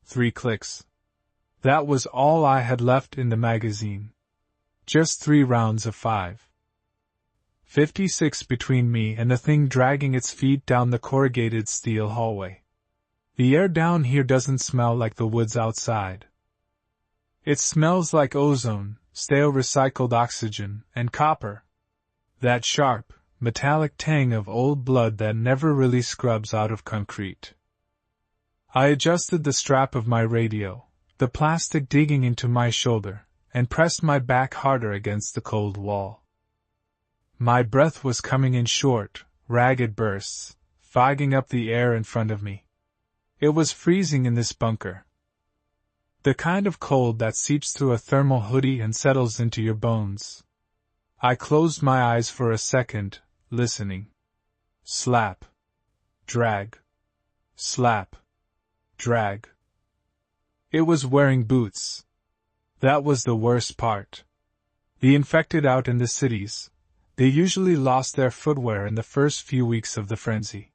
3 clicks. That was all I had left in the magazine. Just 3 rounds of 5. 56 between me and the thing dragging its feet down the corrugated steel hallway. The air down here doesn't smell like the woods outside. It smells like ozone, stale recycled oxygen, and copper. That sharp, metallic tang of old blood that never really scrubs out of concrete. I adjusted the strap of my radio, the plastic digging into my shoulder, and pressed my back harder against the cold wall. My breath was coming in short, ragged bursts, fogging up the air in front of me. It was freezing in this bunker. The kind of cold that seeps through a thermal hoodie and settles into your bones. I closed my eyes for a second, listening. Slap. Drag. Slap. Drag. It was wearing boots. That was the worst part. The infected out in the cities, they usually lost their footwear in the first few weeks of the frenzy.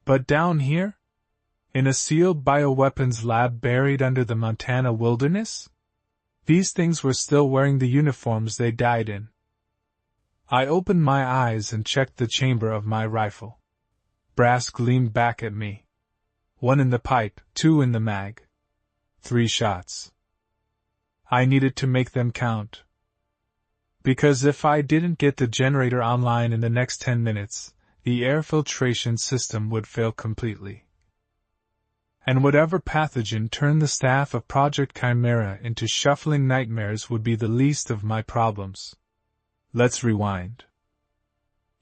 But down here? In a sealed bioweapons lab buried under the Montana wilderness? These things were still wearing the uniforms they died in. I opened my eyes and checked the chamber of my rifle. Brass gleamed back at me. 1 in the pipe, 2 in the mag. 3 shots. I needed to make them count. Because if I didn't get the generator online in the next 10 minutes, the air filtration system would fail completely. And whatever pathogen turned the staff of Project Chimera into shuffling nightmares would be the least of my problems. Let's rewind.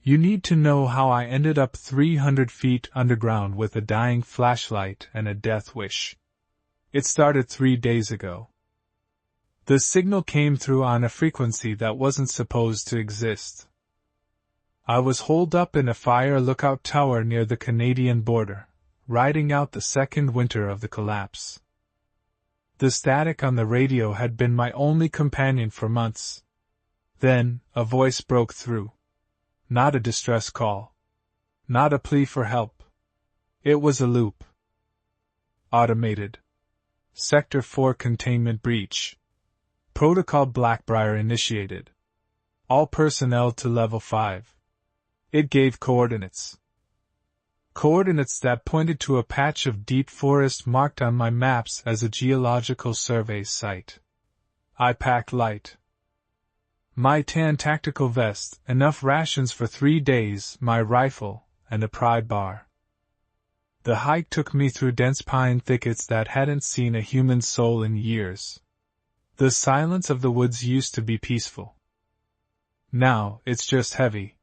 You need to know how I ended up 300 feet underground with a dying flashlight and a death wish. It started 3 days ago. The signal came through on a frequency that wasn't supposed to exist. I was holed up in a fire lookout tower near the Canadian border, riding out the second winter of the collapse. The static on the radio had been my only companion for months. Then, a voice broke through. Not a distress call. Not a plea for help. It was a loop. Automated. Sector 4 containment breach. Protocol Blackbriar initiated. All personnel to level 5. It gave coordinates. Coordinates that pointed to a patch of deep forest marked on my maps as a geological survey site. I packed light. My tan tactical vest, enough rations for 3 days, my rifle, and a pry bar. The hike took me through dense pine thickets that hadn't seen a human soul in years. The silence of the woods used to be peaceful. Now, it's just heavy.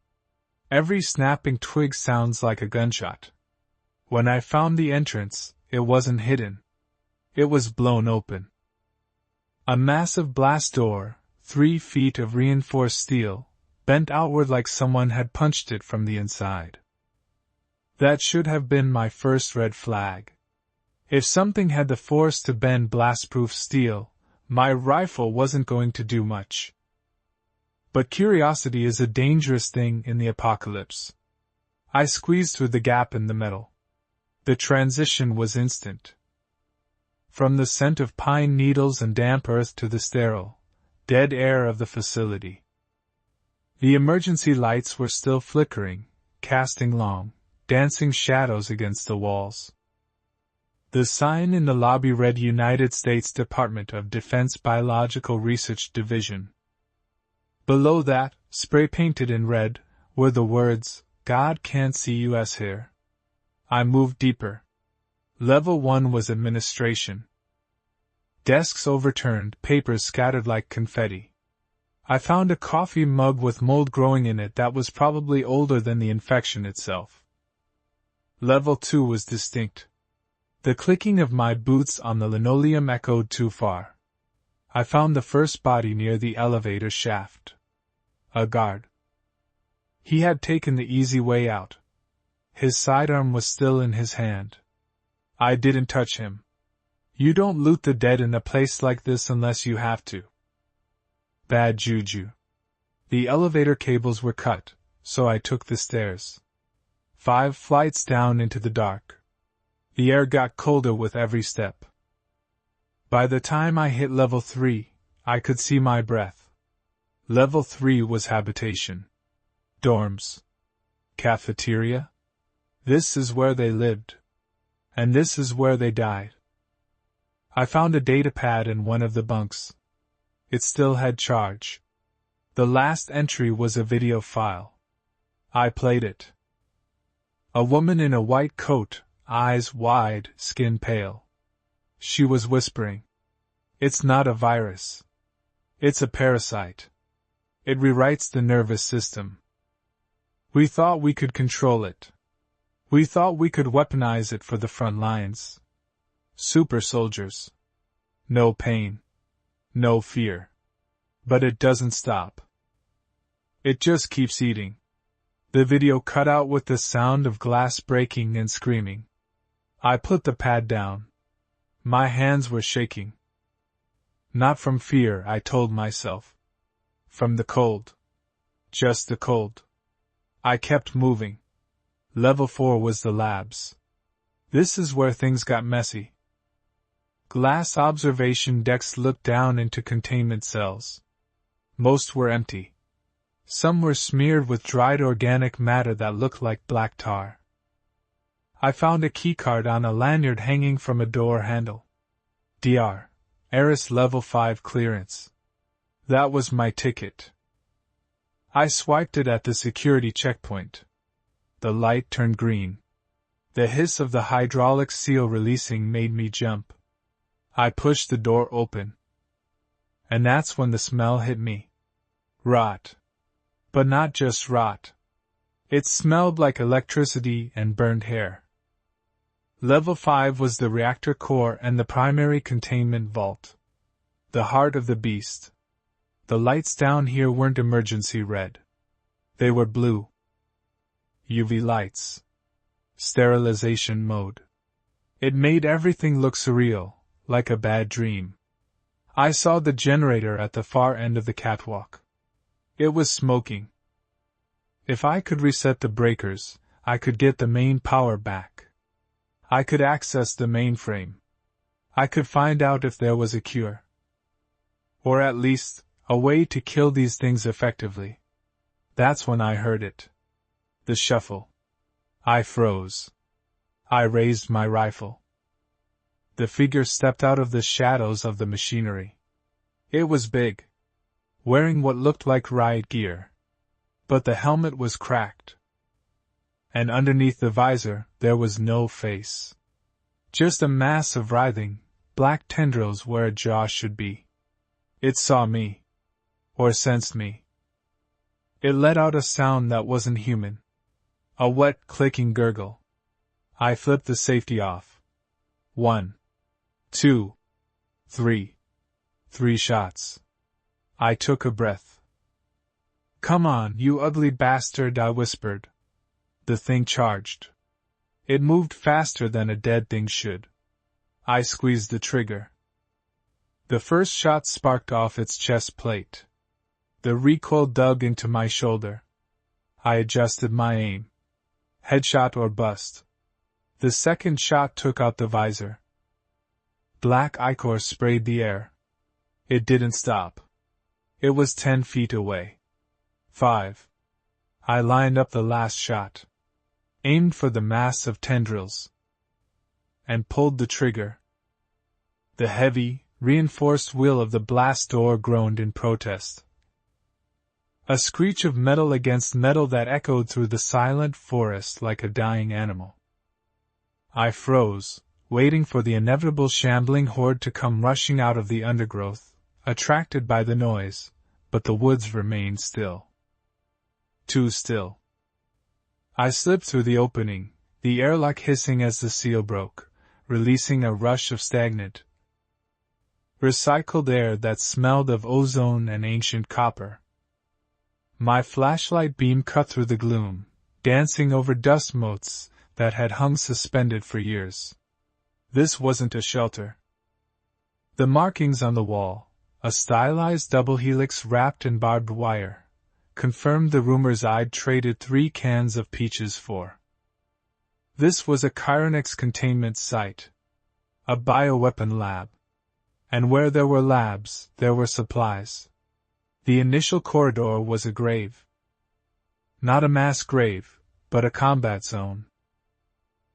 Every snapping twig sounds like a gunshot. When I found the entrance, it wasn't hidden. It was blown open. A massive blast door, 3 feet of reinforced steel, bent outward like someone had punched it from the inside. That should have been my first red flag. If something had the force to bend blast-proof steel, my rifle wasn't going to do much. But curiosity is a dangerous thing in the apocalypse. I squeezed through the gap in the metal. The transition was instant. From the scent of pine needles and damp earth to the sterile, dead air of the facility. The emergency lights were still flickering, casting long, dancing shadows against the walls. The sign in the lobby read United States Department of Defense Biological Research Division. Below that, spray-painted in red, were the words, "God can't see US here." I moved deeper. Level 1 was administration. Desks overturned, papers scattered like confetti. I found a coffee mug with mold growing in it that was probably older than the infection itself. Level 2 was distinct. The clicking of my boots on the linoleum echoed too far. I found the first body near the elevator shaft. A guard. He had taken the easy way out. His sidearm was still in his hand. I didn't touch him. You don't loot the dead in a place like this unless you have to. Bad juju. The elevator cables were cut, so I took the stairs. 5 flights down into the dark. The air got colder with every step. By the time I hit level 3, I could see my breath. Level 3 was habitation. Dorms. Cafeteria. This is where they lived. And this is where they died. I found a datapad in one of the bunks. It still had charge. The last entry was a video file. I played it. A woman in a white coat, eyes wide, skin pale. She was whispering. It's not a virus. It's a parasite. It rewrites the nervous system. We thought we could control it. We thought we could weaponize it for the front lines. Super soldiers. No pain. No fear. But it doesn't stop. It just keeps eating. The video cut out with the sound of glass breaking and screaming. I put the pad down. My hands were shaking. Not from fear, I told myself. From the cold. Just the cold. I kept moving. Level 4 was the labs. This is where things got messy. Glass observation decks looked down into containment cells. Most were empty. Some were smeared with dried organic matter that looked like black tar. I found a keycard on a lanyard hanging from a door handle. DR. Eris Level 5 clearance. That was my ticket. I swiped it at the security checkpoint. The light turned green. The hiss of the hydraulic seal releasing made me jump. I pushed the door open. And that's when the smell hit me. Rot. But not just rot. It smelled like electricity and burned hair. Level 5 was the reactor core and the primary containment vault. The heart of the beast. The lights down here weren't emergency red. They were blue. UV lights. Sterilization mode. It made everything look surreal, like a bad dream. I saw the generator at the far end of the catwalk. It was smoking. If I could reset the breakers, I could get the main power back. I could access the mainframe. I could find out if there was a cure. Or at least, a way to kill these things effectively. That's when I heard it. The shuffle. I froze. I raised my rifle. The figure stepped out of the shadows of the machinery. It was big. Wearing what looked like riot gear. But the helmet was cracked. And underneath the visor, there was no face. Just a mass of writhing, black tendrils where a jaw should be. It saw me. Or sensed me. It let out a sound that wasn't human. A wet, clicking gurgle. I flipped the safety off. 1, 2, 3. 3 shots. I took a breath. Come on, you ugly bastard, I whispered. The thing charged. It moved faster than a dead thing should. I squeezed the trigger. The first shot sparked off its chest plate. The recoil dug into my shoulder. I adjusted my aim. Headshot or bust. The second shot took out the visor. Black ichor sprayed the air. It didn't stop. It was 10 feet away. 5. I lined up the last shot. Aimed for the mass of tendrils. And pulled the trigger. The heavy, reinforced wheel of the blast door groaned in protest. A screech of metal against metal that echoed through the silent forest like a dying animal. I froze, waiting for the inevitable shambling horde to come rushing out of the undergrowth, attracted by the noise, but the woods remained still. Too still. I slipped through the opening, the airlock hissing as the seal broke, releasing a rush of stagnant, recycled air that smelled of ozone and ancient copper. My flashlight beam cut through the gloom, dancing over dust motes that had hung suspended for years. This wasn't a shelter. The markings on the wall, a stylized double helix wrapped in barbed wire, confirmed the rumors I'd traded 3 cans of peaches for. This was a Chironix containment site. A bioweapon lab. And where there were labs, there were supplies. The initial corridor was a grave. Not a mass grave, but a combat zone.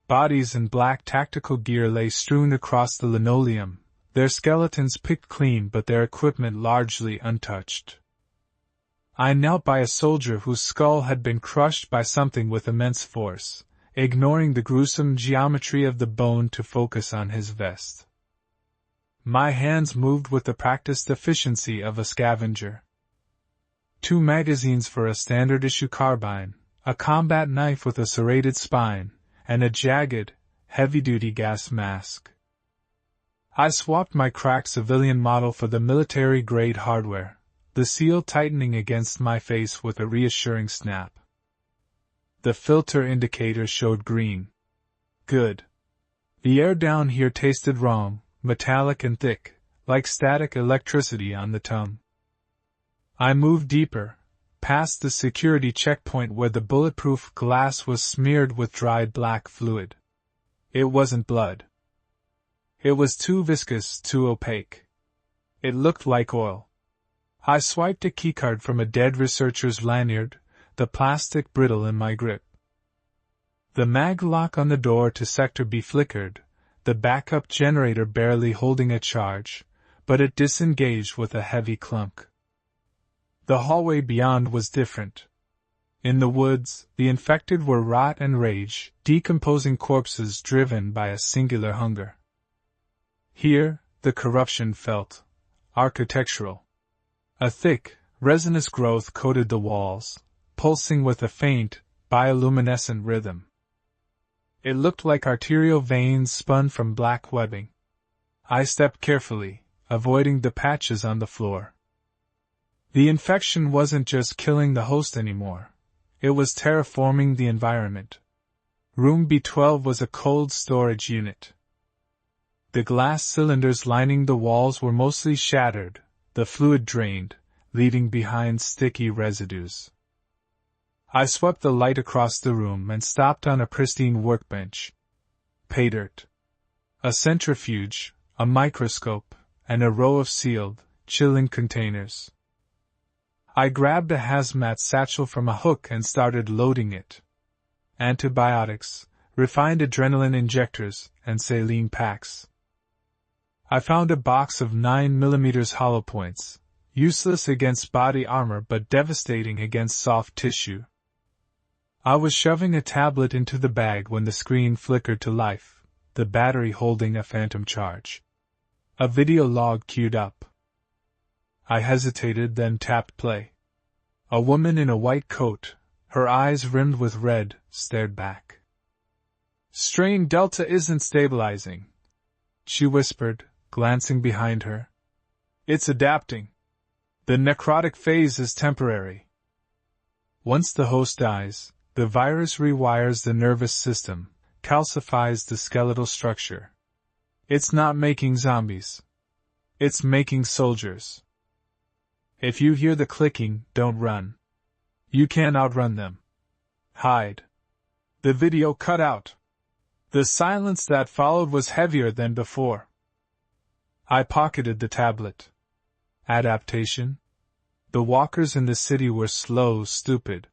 Bodies in black tactical gear lay strewn across the linoleum, their skeletons picked clean but their equipment largely untouched. I knelt by a soldier whose skull had been crushed by something with immense force, ignoring the gruesome geometry of the bone to focus on his vest. My hands moved with the practiced efficiency of a scavenger. 2 magazines for a standard-issue carbine, a combat knife with a serrated spine, and a jagged, heavy-duty gas mask. I swapped my cracked civilian model for the military-grade hardware, the seal tightening against my face with a reassuring snap. The filter indicator showed green. Good. The air down here tasted wrong, metallic and thick, like static electricity on the tongue. I moved deeper, past the security checkpoint where the bulletproof glass was smeared with dried black fluid. It wasn't blood. It was too viscous, too opaque. It looked like oil. I swiped a keycard from a dead researcher's lanyard, the plastic brittle in my grip. The mag lock on the door to Sector B flickered, the backup generator barely holding a charge, but it disengaged with a heavy clunk. The hallway beyond was different. In the woods, the infected were rot and rage, decomposing corpses driven by a singular hunger. Here, the corruption felt architectural. A thick, resinous growth coated the walls, pulsing with a faint, bioluminescent rhythm. It looked like arterial veins spun from black webbing. I stepped carefully, avoiding the patches on the floor. The infection wasn't just killing the host anymore. It was terraforming the environment. Room B12 was a cold storage unit. The glass cylinders lining the walls were mostly shattered, the fluid drained, leaving behind sticky residues. I swept the light across the room and stopped on a pristine workbench. Pay dirt. A centrifuge, a microscope, and a row of sealed, chilling containers. I grabbed a hazmat satchel from a hook and started loading it. Antibiotics, refined adrenaline injectors, and saline packs. I found a box of 9mm hollow points, useless against body armor but devastating against soft tissue. I was shoving a tablet into the bag when the screen flickered to life, the battery holding a phantom charge. A video log queued up. I hesitated, then tapped play. A woman in a white coat, her eyes rimmed with red, stared back. "Strain Delta isn't stabilizing," she whispered, glancing behind her. "It's adapting. The necrotic phase is temporary. Once the host dies, the virus rewires the nervous system, calcifies the skeletal structure. It's not making zombies. It's making soldiers. If you hear the clicking, don't run. You can't outrun them. Hide." The video cut out. The silence that followed was heavier than before. I pocketed the tablet. Adaptation? The walkers in the city were slow, stupid.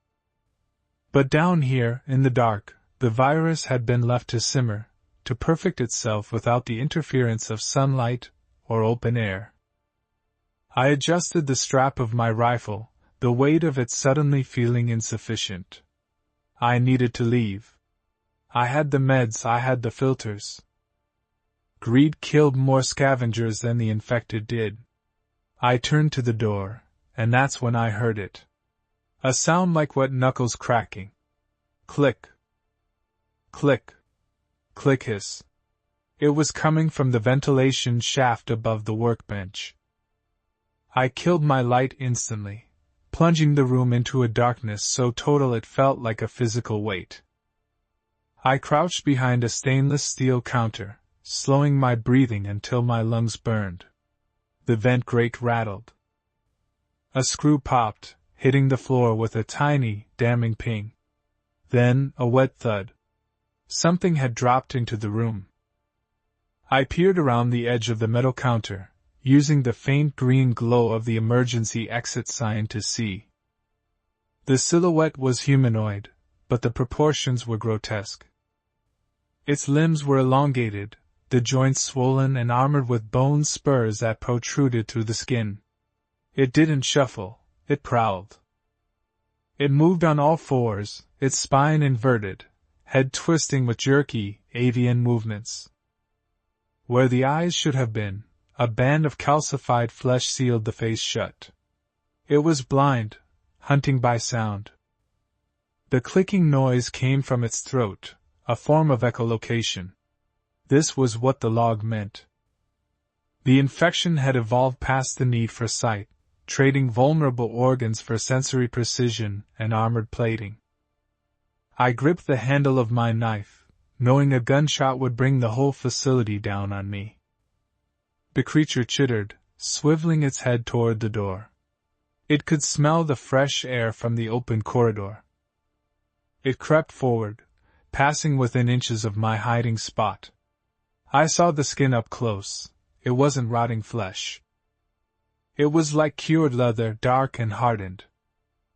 But down here, in the dark, the virus had been left to simmer, to perfect itself without the interference of sunlight or open air. I adjusted the strap of my rifle, the weight of it suddenly feeling insufficient. I needed to leave. I had the meds, I had the filters. Greed killed more scavengers than the infected did. I turned to the door, and that's when I heard it. A sound like wet knuckles cracking. Click. Click. Click hiss. It was coming from the ventilation shaft above the workbench. I killed my light instantly, plunging the room into a darkness so total it felt like a physical weight. I crouched behind a stainless steel counter, slowing my breathing until my lungs burned. The vent grate rattled. A screw popped, hitting the floor with a tiny, damning ping. Then, a wet thud. Something had dropped into the room. I peered around the edge of the metal counter, using the faint green glow of the emergency exit sign to see. The silhouette was humanoid, but the proportions were grotesque. Its limbs were elongated, the joints swollen and armored with bone spurs that protruded through the skin. It didn't shuffle, it prowled. It moved on all fours, its spine inverted, head twisting with jerky, avian movements. Where the eyes should have been, a band of calcified flesh sealed the face shut. It was blind, hunting by sound. The clicking noise came from its throat, a form of echolocation. This was what the log meant. The infection had evolved past the need for sight, trading vulnerable organs for sensory precision and armored plating. I gripped the handle of my knife, knowing a gunshot would bring the whole facility down on me. The creature chittered, swiveling its head toward the door. It could smell the fresh air from the open corridor. It crept forward, passing within inches of my hiding spot. I saw the skin up close. It wasn't rotting flesh. It was like cured leather, dark and hardened.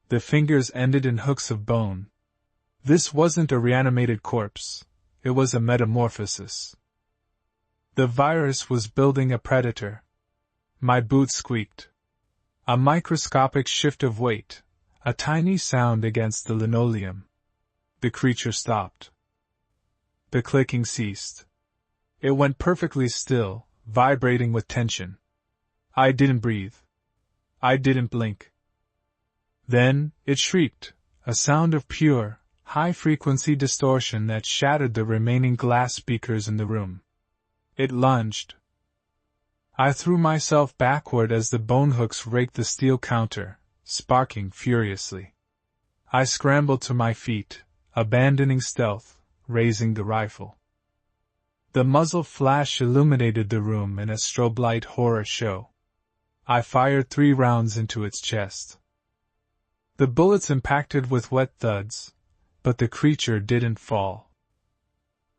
The fingers ended in hooks of bone. This wasn't a reanimated corpse. It was a metamorphosis. The virus was building a predator. My boots squeaked. A microscopic shift of weight, a tiny sound against the linoleum. The creature stopped. The clicking ceased. It went perfectly still, vibrating with tension. I didn't breathe. I didn't blink. Then, it shrieked, a sound of pure, high-frequency distortion that shattered the remaining glass speakers in the room. It lunged. I threw myself backward as the bone hooks raked the steel counter, sparking furiously. I scrambled to my feet, abandoning stealth, raising the rifle. The muzzle flash illuminated the room in a strobe light horror show. I fired 3 rounds into its chest. The bullets impacted with wet thuds, but the creature didn't fall.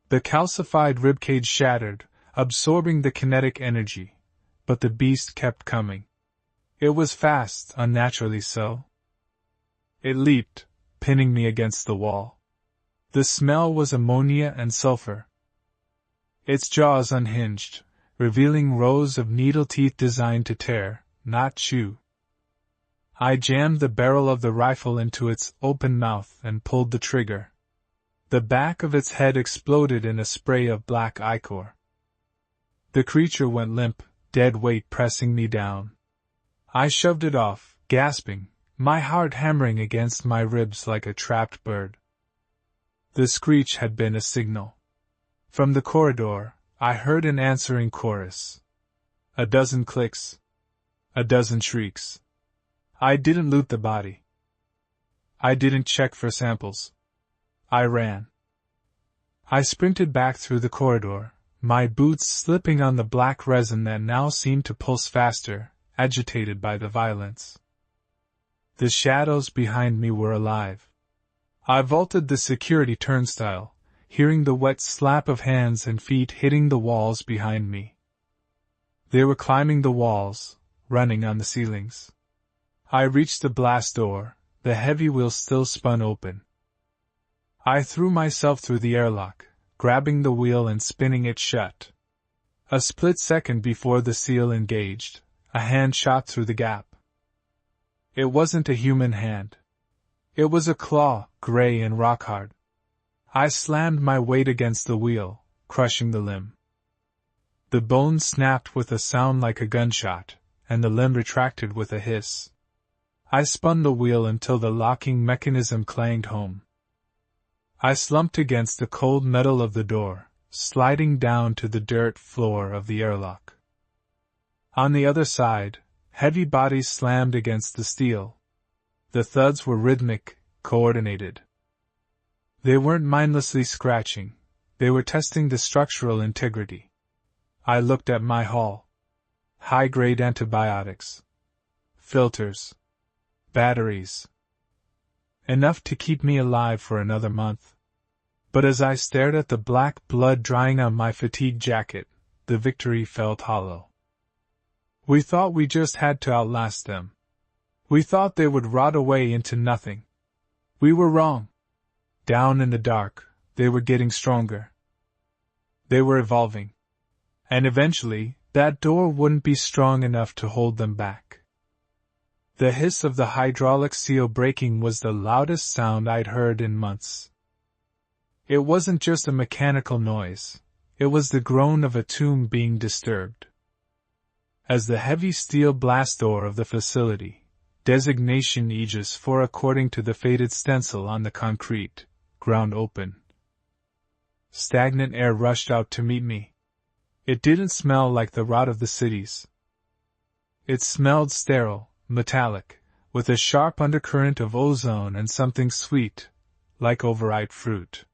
The calcified ribcage shattered, absorbing the kinetic energy, but the beast kept coming. It was fast, unnaturally so. It leaped, pinning me against the wall. The smell was ammonia and sulfur. Its jaws unhinged, revealing rows of needle teeth designed to tear, not chew. I jammed the barrel of the rifle into its open mouth and pulled the trigger. The back of its head exploded in a spray of black ichor. The creature went limp, dead weight pressing me down. I shoved it off, gasping, my heart hammering against my ribs like a trapped bird. The screech had been a signal. From the corridor, I heard an answering chorus. A dozen clicks. A dozen shrieks. I didn't loot the body. I didn't check for samples. I ran. I sprinted back through the corridor, my boots slipping on the black resin that now seemed to pulse faster, agitated by the violence. The shadows behind me were alive. I vaulted the security turnstile, hearing the wet slap of hands and feet hitting the walls behind me. They were climbing the walls, running on the ceilings. I reached the blast door, the heavy wheel still spun open. I threw myself through the airlock, grabbing the wheel and spinning it shut. A split second before the seal engaged, a hand shot through the gap. It wasn't a human hand. It was a claw, gray and rock-hard. I slammed my weight against the wheel, crushing the limb. The bone snapped with a sound like a gunshot, and the limb retracted with a hiss. I spun the wheel until the locking mechanism clanged home. I slumped against the cold metal of the door, sliding down to the dirt floor of the airlock. On the other side, heavy bodies slammed against the steel. The thuds were rhythmic, coordinated. They weren't mindlessly scratching, they were testing the structural integrity. I looked at my haul. High-grade antibiotics. Filters. Batteries. Enough to keep me alive for another month. But as I stared at the black blood drying on my fatigue jacket, the victory felt hollow. We thought we just had to outlast them. We thought they would rot away into nothing. We were wrong. Down in the dark, they were getting stronger. They were evolving. And eventually, that door wouldn't be strong enough to hold them back. The hiss of the hydraulic seal breaking was the loudest sound I'd heard in months. It wasn't just a mechanical noise, it was the groan of a tomb being disturbed. As the heavy steel blast door of the facility, designation Aegis 4 according to the faded stencil on the concrete, ground open, stagnant air rushed out to meet me. It didn't smell like the rot of the cities. It smelled sterile, metallic, with a sharp undercurrent of ozone and something sweet, like overripe fruit.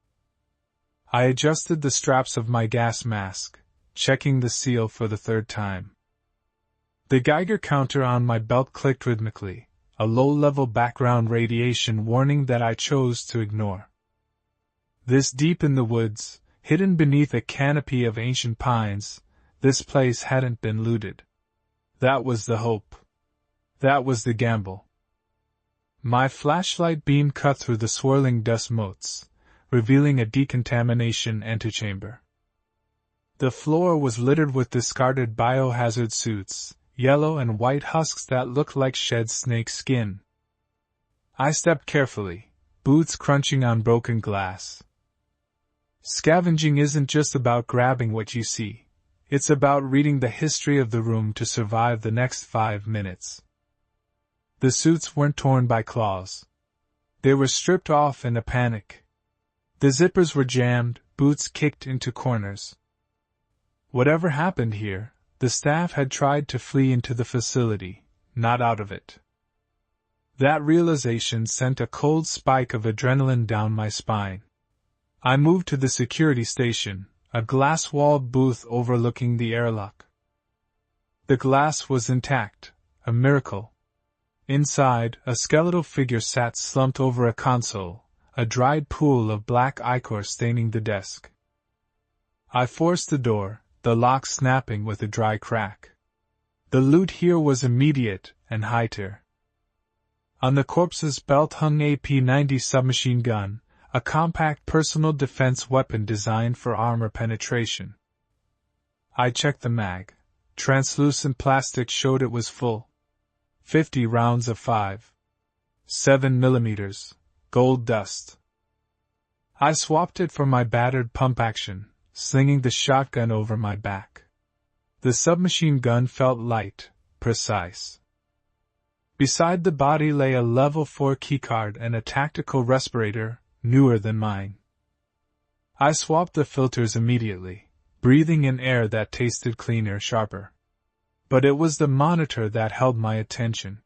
I adjusted the straps of my gas mask, checking the seal for the third time. The Geiger counter on my belt clicked rhythmically, a low-level background radiation warning that I chose to ignore. This deep in the woods, hidden beneath a canopy of ancient pines, this place hadn't been looted. That was the hope. That was the gamble. My flashlight beam cut through the swirling dust motes, revealing a decontamination antechamber. The floor was littered with discarded biohazard suits, yellow and white husks that looked like shed snake skin. I stepped carefully, boots crunching on broken glass. Scavenging isn't just about grabbing what you see. It's about reading the history of the room to survive the next 5 minutes. The suits weren't torn by claws. They were stripped off in a panic. The zippers were jammed, boots kicked into corners. Whatever happened here, the staff had tried to flee into the facility, not out of it. That realization sent a cold spike of adrenaline down my spine. I moved to the security station, a glass-walled booth overlooking the airlock. The glass was intact, a miracle. Inside, a skeletal figure sat slumped over a console, a dried pool of black ichor staining the desk. I forced the door, the lock snapping with a dry crack. The loot here was immediate and high-tier. On the corpse's belt hung a P-90 submachine gun, a compact personal defense weapon designed for armor penetration. I checked the mag. Translucent plastic showed it was full. 50 rounds of 5.7 millimeters, gold dust. I swapped it for my battered pump action, slinging the shotgun over my back. The submachine gun felt light, precise. Beside the body lay a level 4 keycard and a tactical respirator, newer than mine. I swapped the filters immediately, breathing in air that tasted cleaner, sharper. But it was the monitor that held my attention.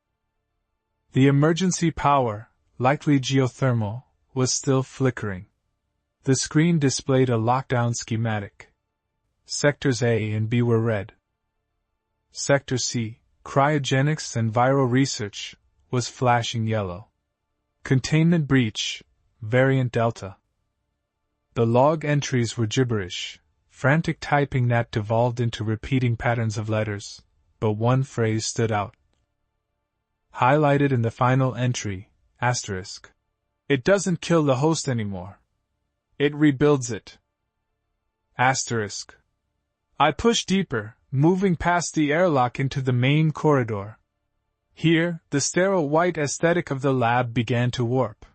The emergency power, likely geothermal, was still flickering. The screen displayed a lockdown schematic. Sectors A and B were red. Sector C, cryogenics and viral research, was flashing yellow. Containment breach, variant Delta. The log entries were gibberish, frantic typing that devolved into repeating patterns of letters, but one phrase stood out. Highlighted in the final entry, asterisk. It doesn't kill the host anymore. It rebuilds it. Asterisk. I pushed deeper, moving past the airlock into the main corridor. Here, the sterile white aesthetic of the lab began to warp.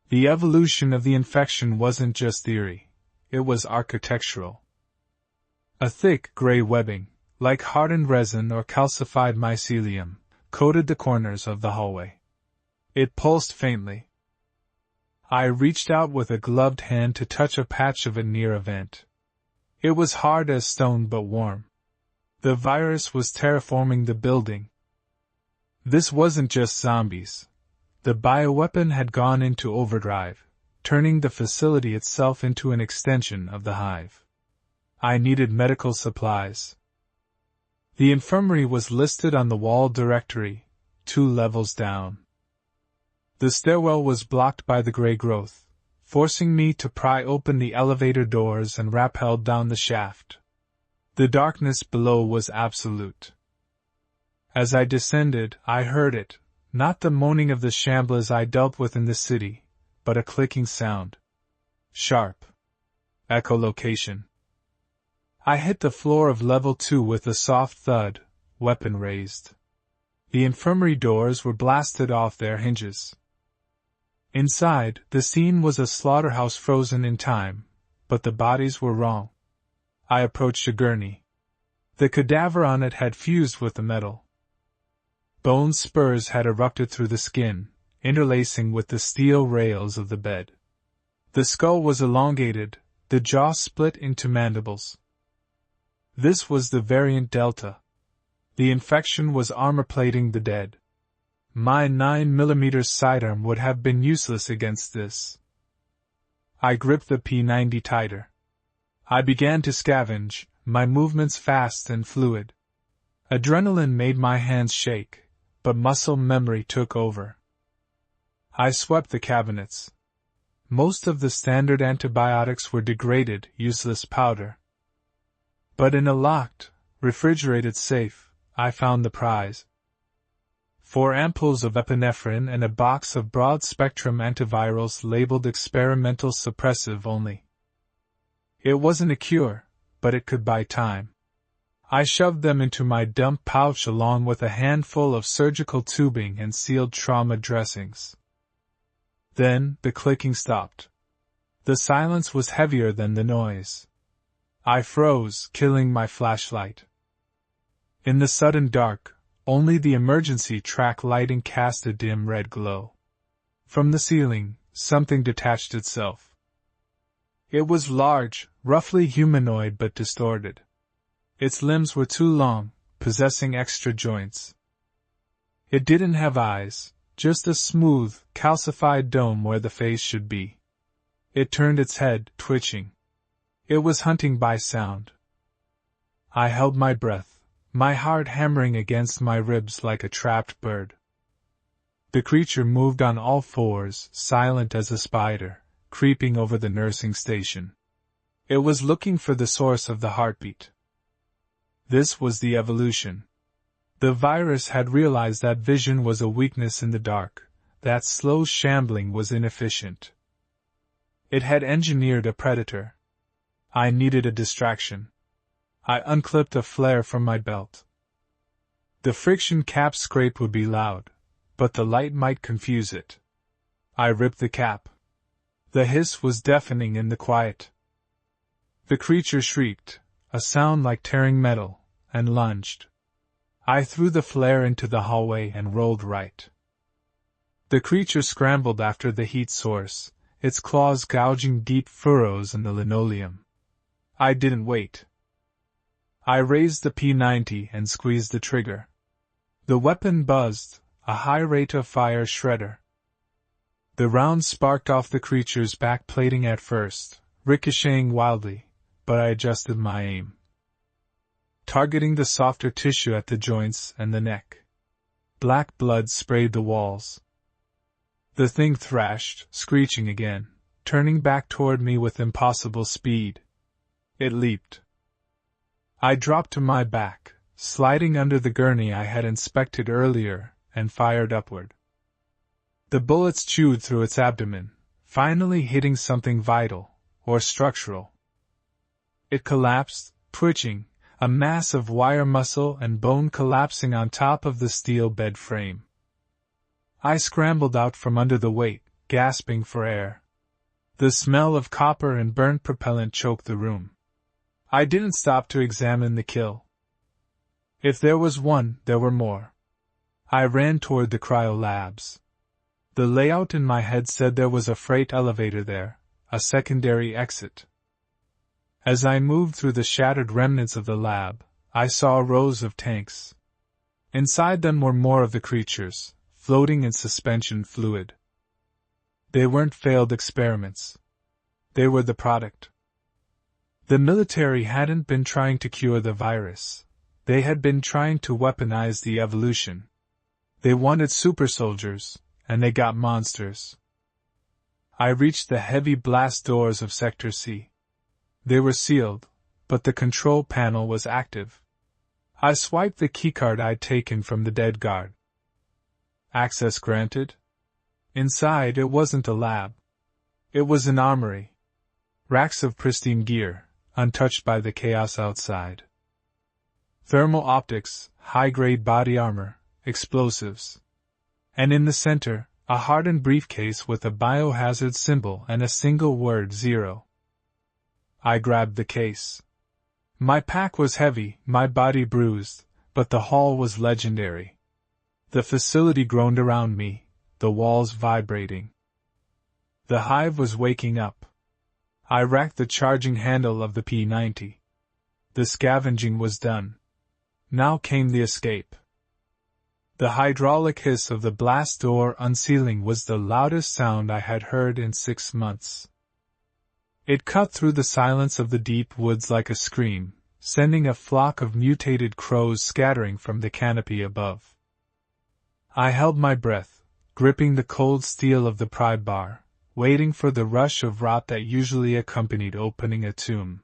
The evolution of the infection wasn't just theory, it was architectural. A thick gray webbing, like hardened resin or calcified mycelium, coated the corners of the hallway. It pulsed faintly. I reached out with a gloved hand to touch a patch of it near a vent. It was hard as stone but warm. The virus was terraforming the building. This wasn't just zombies. The bioweapon had gone into overdrive, turning the facility itself into an extension of the hive. I needed medical supplies. The infirmary was listed on the wall directory, 2 levels down. The stairwell was blocked by the gray growth, forcing me to pry open the elevator doors and rappel down the shaft. The darkness below was absolute. As I descended, I heard it, not the moaning of the shambles I dealt with in the city, but a clicking sound. Sharp. Echolocation. I hit the floor of level 2 with a soft thud, weapon raised. The infirmary doors were blasted off their hinges. Inside, the scene was a slaughterhouse frozen in time, but the bodies were wrong. I approached a gurney. The cadaver on it had fused with the metal. Bone spurs had erupted through the skin, interlacing with the steel rails of the bed. The skull was elongated, the jaw split into mandibles. This was the variant Delta. The infection was armor-plating the dead. My 9mm sidearm would have been useless against this. I gripped the P90 tighter. I began to scavenge, my movements fast and fluid. Adrenaline made my hands shake, but muscle memory took over. I swept the cabinets. Most of the standard antibiotics were degraded, useless powder. But in a locked, refrigerated safe, I found the prize. 4 ampoules of epinephrine and a box of broad-spectrum antivirals labeled experimental suppressive only. It wasn't a cure, but it could buy time. I shoved them into my dump pouch along with a handful of surgical tubing and sealed trauma dressings. Then, the clicking stopped. The silence was heavier than the noise. I froze, killing my flashlight. In the sudden dark, only the emergency track lighting cast a dim red glow. From the ceiling, something detached itself. It was large, roughly humanoid but distorted. Its limbs were too long, possessing extra joints. It didn't have eyes, just a smooth, calcified dome where the face should be. It turned its head, twitching. It was hunting by sound. I held my breath, my heart hammering against my ribs like a trapped bird. The creature moved on all fours, silent as a spider, creeping over the nursing station. It was looking for the source of the heartbeat. This was the evolution. The virus had realized that vision was a weakness in the dark, that slow shambling was inefficient. It had engineered a predator. I needed a distraction. I unclipped a flare from my belt. The friction cap scrape would be loud, but the light might confuse it. I ripped the cap. The hiss was deafening in the quiet. The creature shrieked, a sound like tearing metal, and lunged. I threw the flare into the hallway and rolled right. The creature scrambled after the heat source, its claws gouging deep furrows in the linoleum. I didn't wait. I raised the P90 and squeezed the trigger. The weapon buzzed, a high rate of fire shredder. The round sparked off the creature's back plating at first, ricocheting wildly, but I adjusted my aim, targeting the softer tissue at the joints and the neck. Black blood sprayed the walls. The thing thrashed, screeching again, turning back toward me with impossible speed. It leaped. I dropped to my back, sliding under the gurney I had inspected earlier, and fired upward. The bullets chewed through its abdomen, finally hitting something vital, or structural. It collapsed, twitching, a mass of wire muscle and bone collapsing on top of the steel bed frame. I scrambled out from under the weight, gasping for air. The smell of copper and burnt propellant choked the room. I didn't stop to examine the kill. If there was one, there were more. I ran toward the cryo labs. The layout in my head said there was a freight elevator there, a secondary exit. As I moved through the shattered remnants of the lab, I saw rows of tanks. Inside them were more of the creatures, floating in suspension fluid. They weren't failed experiments. They were the product. The military hadn't been trying to cure the virus. They had been trying to weaponize the evolution. They wanted super soldiers, and they got monsters. I reached the heavy blast doors of Sector C. They were sealed, but the control panel was active. I swiped the keycard I'd taken from the dead guard. Access granted? Inside, it wasn't a lab. It was an armory. Racks of pristine gear, untouched by the chaos outside. Thermal optics, high-grade body armor, explosives. And in the center, a hardened briefcase with a biohazard symbol and a single word 0. I grabbed the case. My pack was heavy, my body bruised, but the haul was legendary. The facility groaned around me, the walls vibrating. The hive was waking up. I racked the charging handle of the P-90. The scavenging was done. Now came the escape. The hydraulic hiss of the blast door unsealing was the loudest sound I had heard in 6 months. It cut through the silence of the deep woods like a scream, sending a flock of mutated crows scattering from the canopy above. I held my breath, gripping the cold steel of the pry bar, waiting for the rush of rot that usually accompanied opening a tomb.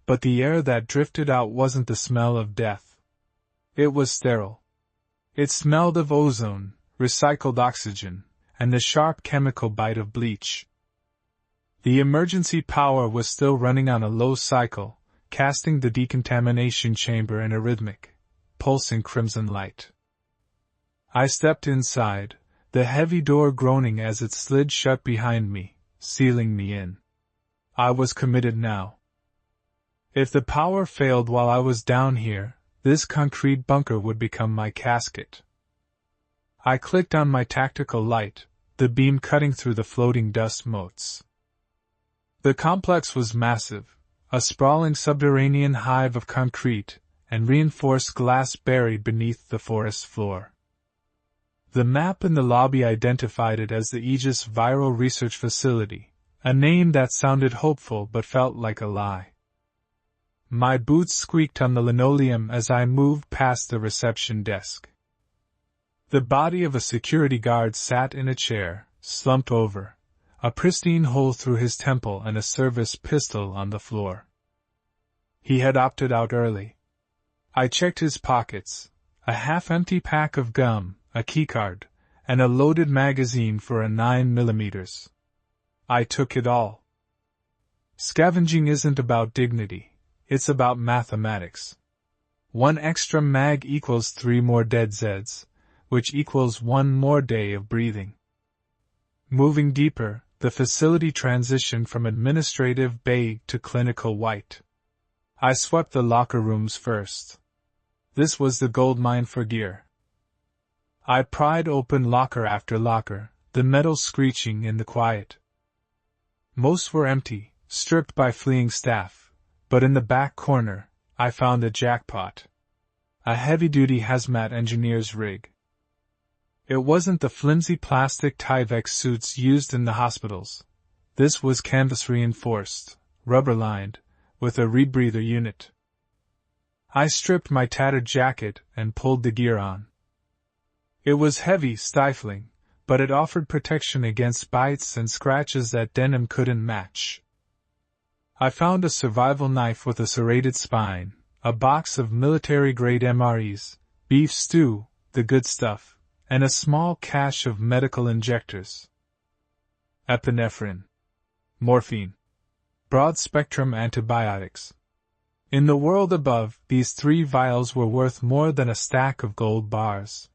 But the air that drifted out wasn't the smell of death. It was sterile. It smelled of ozone, recycled oxygen, and the sharp chemical bite of bleach. The emergency power was still running on a low cycle, casting the decontamination chamber in a rhythmic, pulsing crimson light. I stepped inside, the heavy door groaning as it slid shut behind me, sealing me in. I was committed now. If the power failed while I was down here, this concrete bunker would become my casket. I clicked on my tactical light, the beam cutting through the floating dust motes. The complex was massive, a sprawling subterranean hive of concrete and reinforced glass buried beneath the forest floor. The map in the lobby identified it as the Aegis Viral Research Facility, a name that sounded hopeful but felt like a lie. My boots squeaked on the linoleum as I moved past the reception desk. The body of a security guard sat in a chair, slumped over, a pristine hole through his temple and a service pistol on the floor. He had opted out early. I checked his pockets, a half-empty pack of gum, a keycard, and a loaded magazine for a 9mm. I took it all. Scavenging isn't about dignity, it's about mathematics. 1 extra mag equals 3 more dead Zeds, which equals 1 more day of breathing. Moving deeper, the facility transitioned from administrative beige to clinical white. I swept the locker rooms first. This was the goldmine for gear. I pried open locker after locker, the metal screeching in the quiet. Most were empty, stripped by fleeing staff, but in the back corner, I found a jackpot. A heavy-duty hazmat engineer's rig. It wasn't the flimsy plastic Tyvek suits used in the hospitals. This was canvas-reinforced, rubber-lined, with a rebreather unit. I stripped my tattered jacket and pulled the gear on. It was heavy, stifling, but it offered protection against bites and scratches that denim couldn't match. I found a survival knife with a serrated spine, a box of military-grade MREs, beef stew, the good stuff, and a small cache of medical injectors. Epinephrine. Morphine. Broad-spectrum antibiotics. In the world above, these 3 vials were worth more than a stack of gold bars.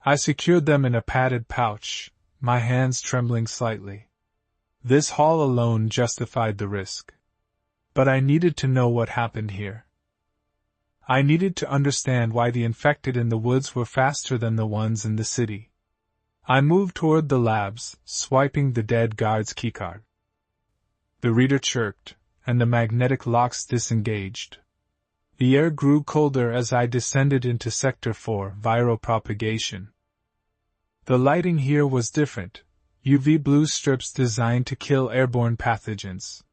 I secured them in a padded pouch, my hands trembling slightly. This haul alone justified the risk. But I needed to know what happened here. I needed to understand why the infected in the woods were faster than the ones in the city. I moved toward the labs, swiping the dead guard's keycard. The reader chirped, and the magnetic locks disengaged. The air grew colder as I descended into Sector 4, viral propagation. The lighting here was different, UV blue strips designed to kill airborne pathogens.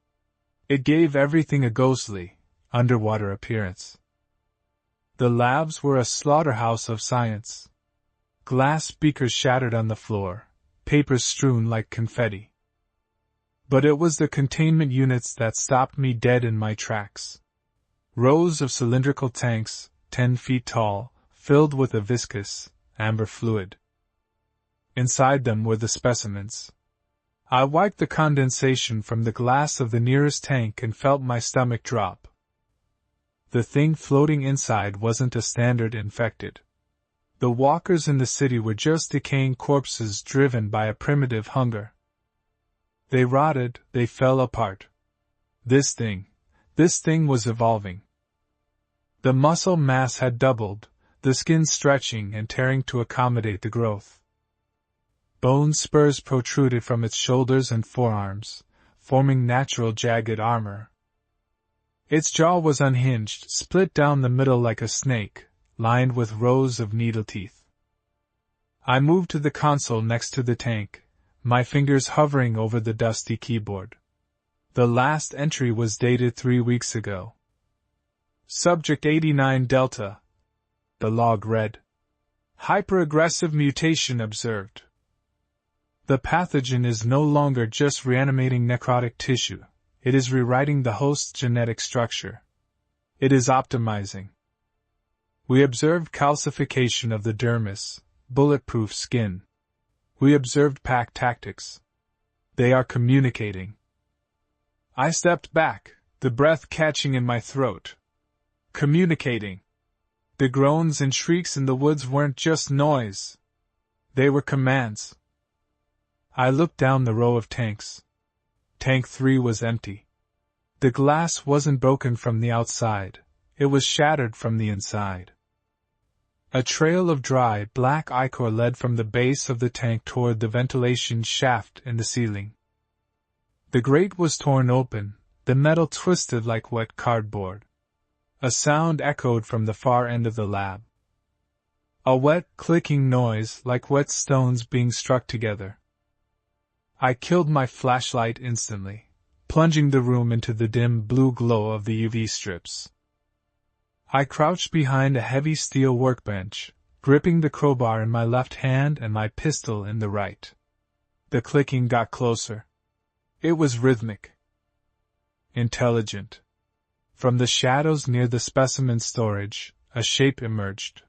It gave everything a ghostly, underwater appearance. The labs were a slaughterhouse of science. Glass beakers shattered on the floor, papers strewn like confetti. But it was the containment units that stopped me dead in my tracks. Rows of cylindrical tanks, 10 feet tall, filled with a viscous, amber fluid. Inside them were the specimens. I wiped the condensation from the glass of the nearest tank and felt my stomach drop. The thing floating inside wasn't a standard infected. The walkers in the city were just decaying corpses driven by a primitive hunger. They rotted, they fell apart. This thing was evolving. The muscle mass had doubled, the skin stretching and tearing to accommodate the growth. Bone spurs protruded from its shoulders and forearms, forming natural jagged armor. Its jaw was unhinged, split down the middle like a snake, lined with rows of needle teeth. I moved to the console next to the tank, my fingers hovering over the dusty keyboard. The last entry was dated 3 weeks ago. Subject 89 Delta. The log read. Hyperaggressive mutation observed. The pathogen is no longer just reanimating necrotic tissue, it is rewriting the host's genetic structure. It is optimizing. We observed calcification of the dermis, bulletproof skin. We observed pack tactics. They are communicating. I stepped back, the breath catching in my throat. Communicating. The groans and shrieks in the woods weren't just noise. They were commands. I looked down the row of tanks. Tank 3 was empty. The glass wasn't broken from the outside, it was shattered from the inside. A trail of dry, black ichor led from the base of the tank toward the ventilation shaft in the ceiling. The grate was torn open, the metal twisted like wet cardboard. A sound echoed from the far end of the lab. A wet, clicking noise like wet stones being struck together. I killed my flashlight instantly, plunging the room into the dim blue glow of the UV strips. I crouched behind a heavy steel workbench, gripping the crowbar in my left hand and my pistol in the right. The clicking got closer. It was rhythmic. Intelligent. From the shadows near the specimen storage, a shape emerged.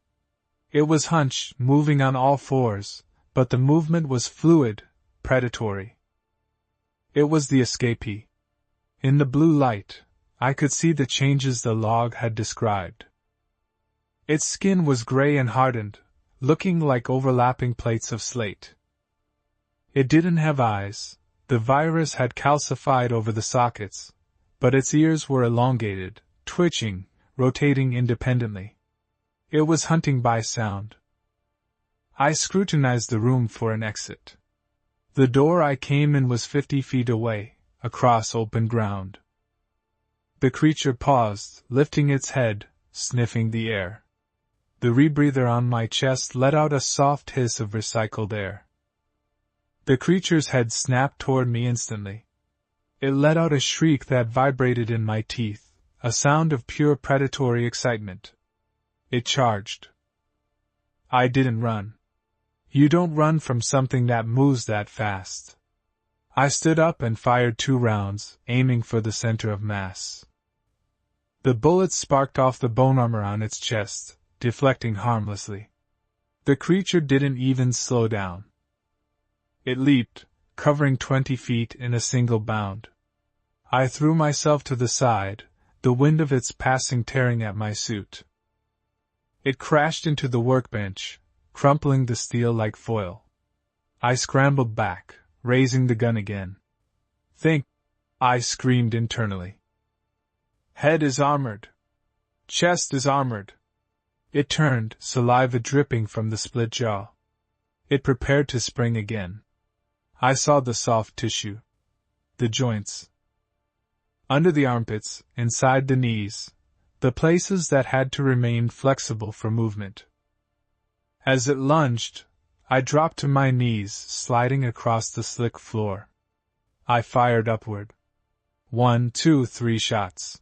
It was hunched, moving on all fours, but the movement was fluid, predatory. It was the escapee. In the blue light, I could see the changes the log had described. Its skin was gray and hardened, looking like overlapping plates of slate. It didn't have eyes, the virus had calcified over the sockets, but its ears were elongated, twitching, rotating independently. It was hunting by sound. I scrutinized the room for an exit. The door I came in was 50 feet away, across open ground. The creature paused, lifting its head, sniffing the air. The rebreather on my chest let out a soft hiss of recycled air. The creature's head snapped toward me instantly. It let out a shriek that vibrated in my teeth, a sound of pure predatory excitement. It charged. I didn't run. You don't run from something that moves that fast. I stood up and fired 2 rounds, aiming for the center of mass. The bullets sparked off the bone armor on its chest, deflecting harmlessly. The creature didn't even slow down. It leaped, covering 20 feet in a single bound. I threw myself to the side, the wind of its passing tearing at my suit. It crashed into the workbench, crumpling the steel like foil. I scrambled back, raising the gun again. Think! I screamed internally. Head is armored. Chest is armored. It turned, saliva dripping from the split jaw. It prepared to spring again. I saw the soft tissue. The joints. Under the armpits, inside the knees, the places that had to remain flexible for movement. As it lunged, I dropped to my knees, sliding across the slick floor. I fired upward. 1, 2, 3 shots.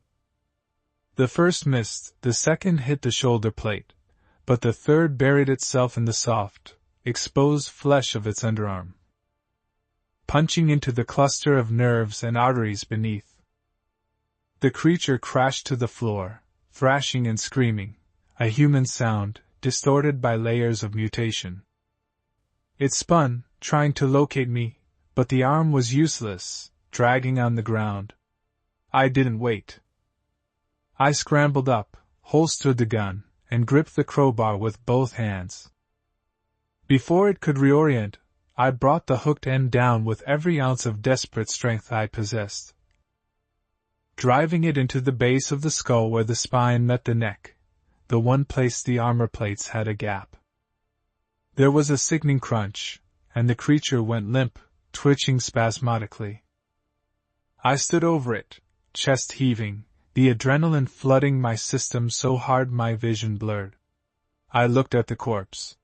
The first missed, the second hit the shoulder plate, but the third buried itself in the soft, exposed flesh of its underarm, punching into the cluster of nerves and arteries beneath. The creature crashed to the floor, thrashing and screaming, a human sound, distorted by layers of mutation. It spun, trying to locate me, but the arm was useless, dragging on the ground. I didn't wait. I scrambled up, holstered the gun, and gripped the crowbar with both hands. Before it could reorient, I brought the hooked end down with every ounce of desperate strength I possessed, driving it into the base of the skull where the spine met the neck, the one place the armor plates had a gap. There was a sickening crunch, and the creature went limp, twitching spasmodically. I stood over it, chest heaving, the adrenaline flooding my system so hard my vision blurred. I looked at the corpse.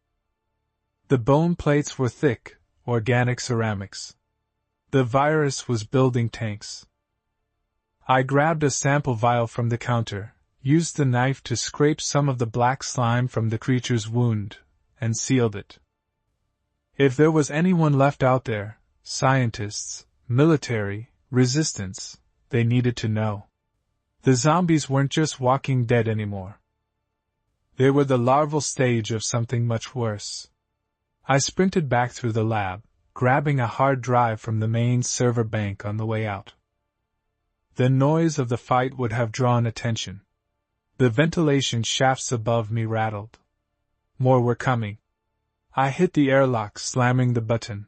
The bone plates were thick, organic ceramics. The virus was building tanks. I grabbed a sample vial from the counter, used the knife to scrape some of the black slime from the creature's wound, and sealed it. If there was anyone left out there, scientists, military, resistance, they needed to know. The zombies weren't just walking dead anymore. They were the larval stage of something much worse. I sprinted back through the lab, grabbing a hard drive from the main server bank on the way out. The noise of the fight would have drawn attention. The ventilation shafts above me rattled. More were coming. I hit the airlock, slamming the button.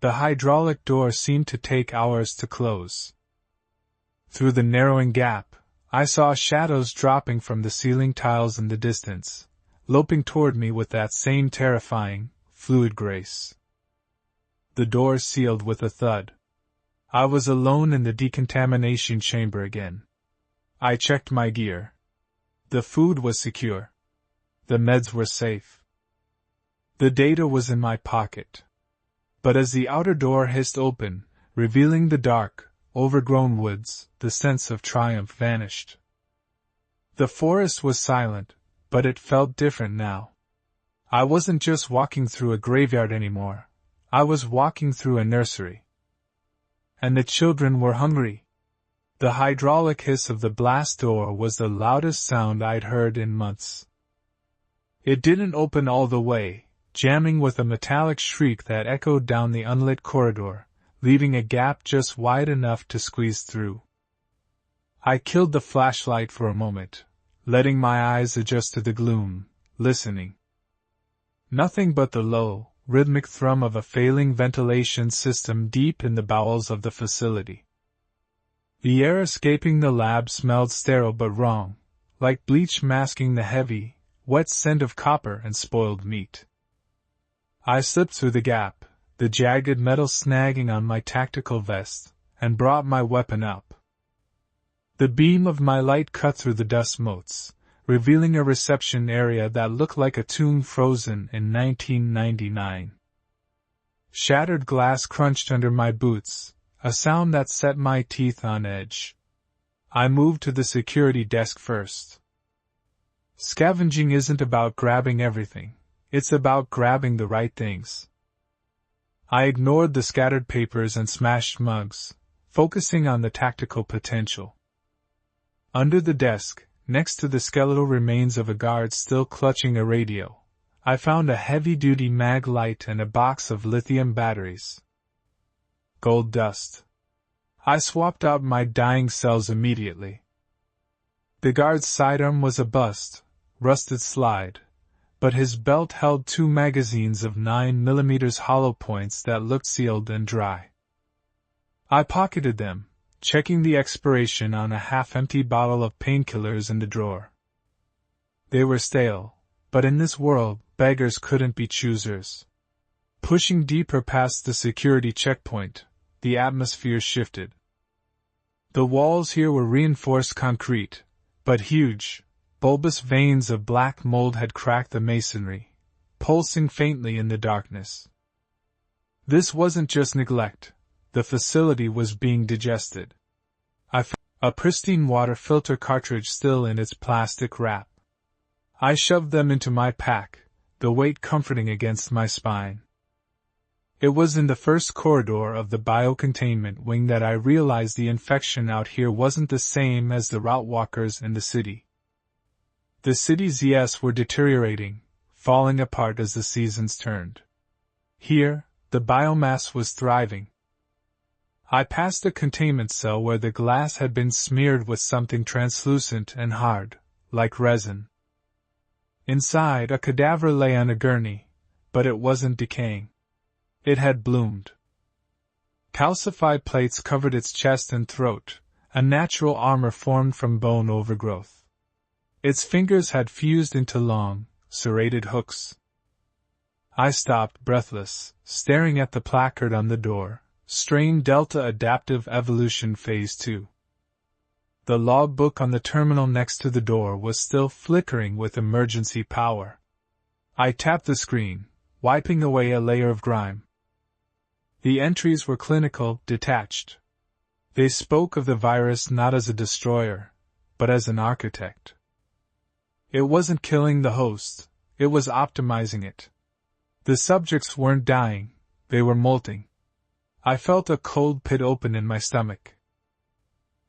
The hydraulic door seemed to take hours to close. Through the narrowing gap, I saw shadows dropping from the ceiling tiles in the distance, loping toward me with that same terrifying, fluid grace. The door sealed with a thud. I was alone in the decontamination chamber again. I checked my gear. The food was secure. The meds were safe. The data was in my pocket. But as the outer door hissed open, revealing the dark, overgrown woods, the sense of triumph vanished. The forest was silent, but it felt different now. I wasn't just walking through a graveyard anymore. I was walking through a nursery. And the children were hungry. The hydraulic hiss of the blast door was the loudest sound I'd heard in months. It didn't open all the way, jamming with a metallic shriek that echoed down the unlit corridor, leaving a gap just wide enough to squeeze through. I killed the flashlight for a moment, letting my eyes adjust to the gloom, listening. Nothing but the low, rhythmic thrum of a failing ventilation system deep in the bowels of the facility. The air escaping the lab smelled sterile but wrong, like bleach masking the heavy, wet scent of copper and spoiled meat. I slipped through the gap, the jagged metal snagging on my tactical vest, and brought my weapon up. The beam of my light cut through the dust motes, revealing a reception area that looked like a tomb frozen in 1999. Shattered glass crunched under my boots, a sound that set my teeth on edge. I moved to the security desk first. Scavenging isn't about grabbing everything, it's about grabbing the right things. I ignored the scattered papers and smashed mugs, focusing on the tactical potential. Under the desk, next to the skeletal remains of a guard still clutching a radio, I found a heavy-duty mag light and a box of lithium batteries. Gold dust. I swapped out my dying cells immediately. The guard's sidearm was a bust, rusted slide, but his belt held 2 magazines of 9mm hollow points that looked sealed and dry. I pocketed them, checking the expiration on a half-empty bottle of painkillers in the drawer. They were stale, but in this world, beggars couldn't be choosers. Pushing deeper past the security checkpoint, the atmosphere shifted. The walls here were reinforced concrete, but huge, bulbous veins of black mold had cracked the masonry, pulsing faintly in the darkness. This wasn't just neglect. The facility was being digested. I found a pristine water filter cartridge still in its plastic wrap. I shoved them into my pack, the weight comforting against my spine. It was in the first corridor of the biocontainment wing that I realized the infection out here wasn't the same as the route walkers in the city. The city's ES were deteriorating, falling apart as the seasons turned. Here, the biomass was thriving. I passed a containment cell where the glass had been smeared with something translucent and hard, like resin. Inside, a cadaver lay on a gurney, but it wasn't decaying. It had bloomed. Calcified plates covered its chest and throat, a natural armor formed from bone overgrowth. Its fingers had fused into long, serrated hooks. I stopped, breathless, staring at the placard on the door, Strain Delta Adaptive Evolution Phase 2. The logbook on the terminal next to the door was still flickering with emergency power. I tapped the screen, wiping away a layer of grime. The entries were clinical, detached. They spoke of the virus not as a destroyer, but as an architect. It wasn't killing the host, it was optimizing it. The subjects weren't dying, they were molting. I felt a cold pit open in my stomach.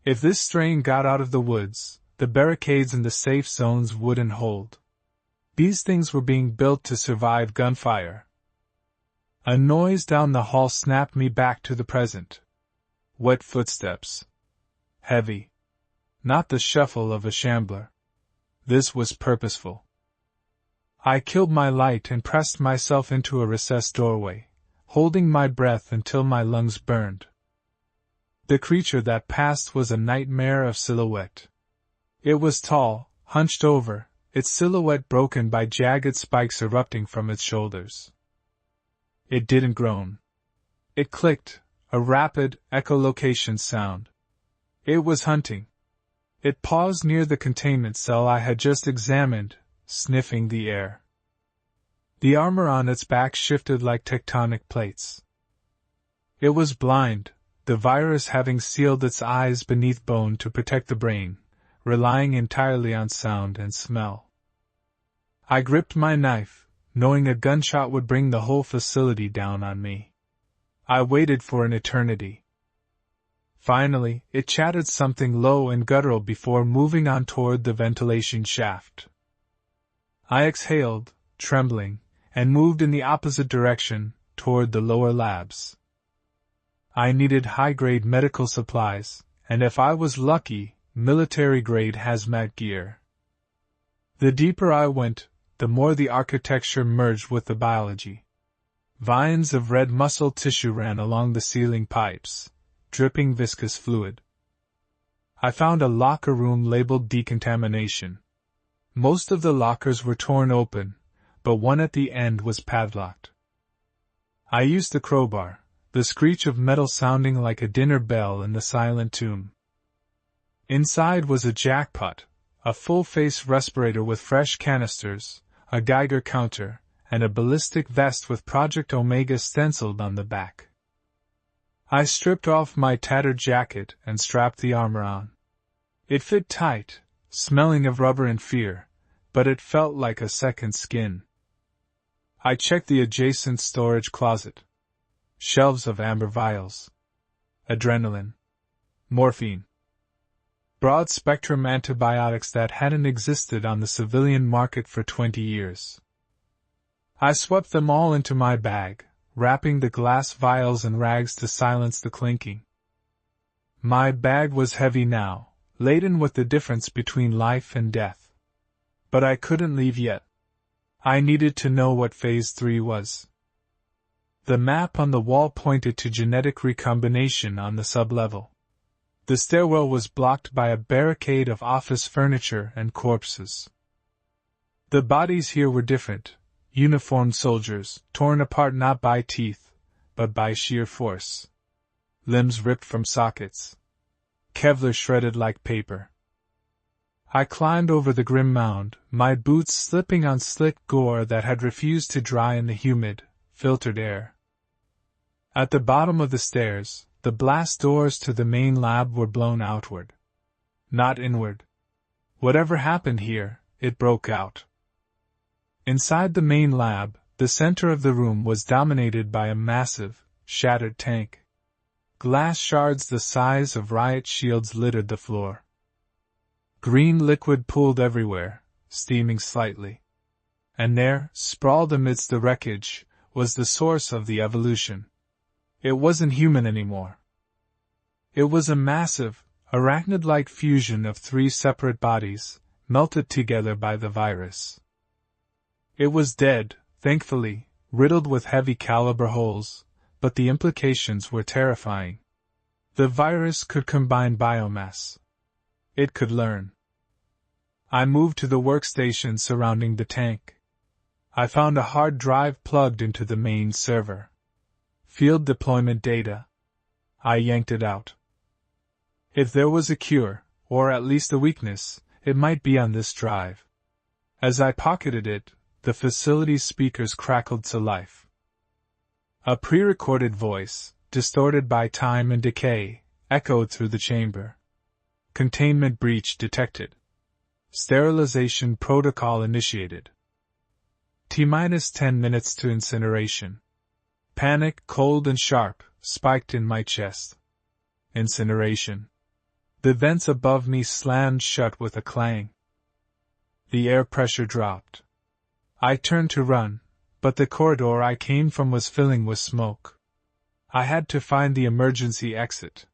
If this strain got out of the woods, the barricades and the safe zones wouldn't hold. These things were being built to survive gunfire. A noise down the hall snapped me back to the present. Wet footsteps. Heavy. Not the shuffle of a shambler. This was purposeful. I killed my light and pressed myself into a recessed doorway, holding my breath until my lungs burned. The creature that passed was a nightmare of silhouette. It was tall, hunched over, its silhouette broken by jagged spikes erupting from its shoulders. It didn't groan. It clicked, a rapid, echolocation sound. It was hunting. It paused near the containment cell I had just examined, sniffing the air. The armor on its back shifted like tectonic plates. It was blind, the virus having sealed its eyes beneath bone to protect the brain, relying entirely on sound and smell. I gripped my knife, knowing a gunshot would bring the whole facility down on me. I waited for an eternity. Finally, it chattered something low and guttural before moving on toward the ventilation shaft. I exhaled, trembling, and moved in the opposite direction, toward the lower labs. I needed high-grade medical supplies, and if I was lucky, military-grade hazmat gear. The deeper I went, the more the architecture merged with the biology. Vines of red muscle tissue ran along the ceiling pipes, dripping viscous fluid. I found a locker room labeled decontamination. Most of the lockers were torn open, but one at the end was padlocked. I used the crowbar, the screech of metal sounding like a dinner bell in the silent tomb. Inside was a jackpot, a full-face respirator with fresh canisters, a Geiger counter, and a ballistic vest with Project Omega stenciled on the back. I stripped off my tattered jacket and strapped the armor on. It fit tight, smelling of rubber and fear, but it felt like a second skin. I checked the adjacent storage closet. Shelves of amber vials. Adrenaline. Morphine. Broad-spectrum antibiotics that hadn't existed on the civilian market for 20 years. I swept them all into my bag, wrapping the glass vials in rags to silence the clinking. My bag was heavy now, laden with the difference between life and death. But I couldn't leave yet. I needed to know what Phase 3 was. The map on the wall pointed to genetic recombination on the sublevel. The stairwell was blocked by a barricade of office furniture and corpses. The bodies here were different, uniformed soldiers, torn apart not by teeth, but by sheer force. Limbs ripped from sockets. Kevlar shredded like paper. I climbed over the grim mound, my boots slipping on slick gore that had refused to dry in the humid, filtered air. At the bottom of the stairs, the blast doors to the main lab were blown outward. Not inward. Whatever happened here, it broke out. Inside the main lab, The center of the room was dominated by a massive, shattered tank. Glass shards the size of riot shields littered the floor. Green liquid pooled everywhere, steaming slightly. And there, sprawled amidst the wreckage, was the source of the evolution. It wasn't human anymore. It was a massive, arachnid-like fusion of 3 separate bodies, melted together by the virus. It was dead, thankfully, riddled with heavy caliber holes, but the implications were terrifying. The virus could combine biomass. It could learn. I moved to the workstation surrounding the tank. I found a hard drive plugged into the main server. Field deployment data. I yanked it out. If there was a cure, or at least a weakness, it might be on this drive. As I pocketed it, the facility's speakers crackled to life. A pre-recorded voice, distorted by time and decay, echoed through the chamber. Containment breach detected. Sterilization protocol initiated. T-10 minutes to incineration. Panic, cold and sharp, spiked in my chest. Incineration. The vents above me slammed shut with a clang. The air pressure dropped. I turned to run, but the corridor I came from was filling with smoke. I had to find the emergency exit.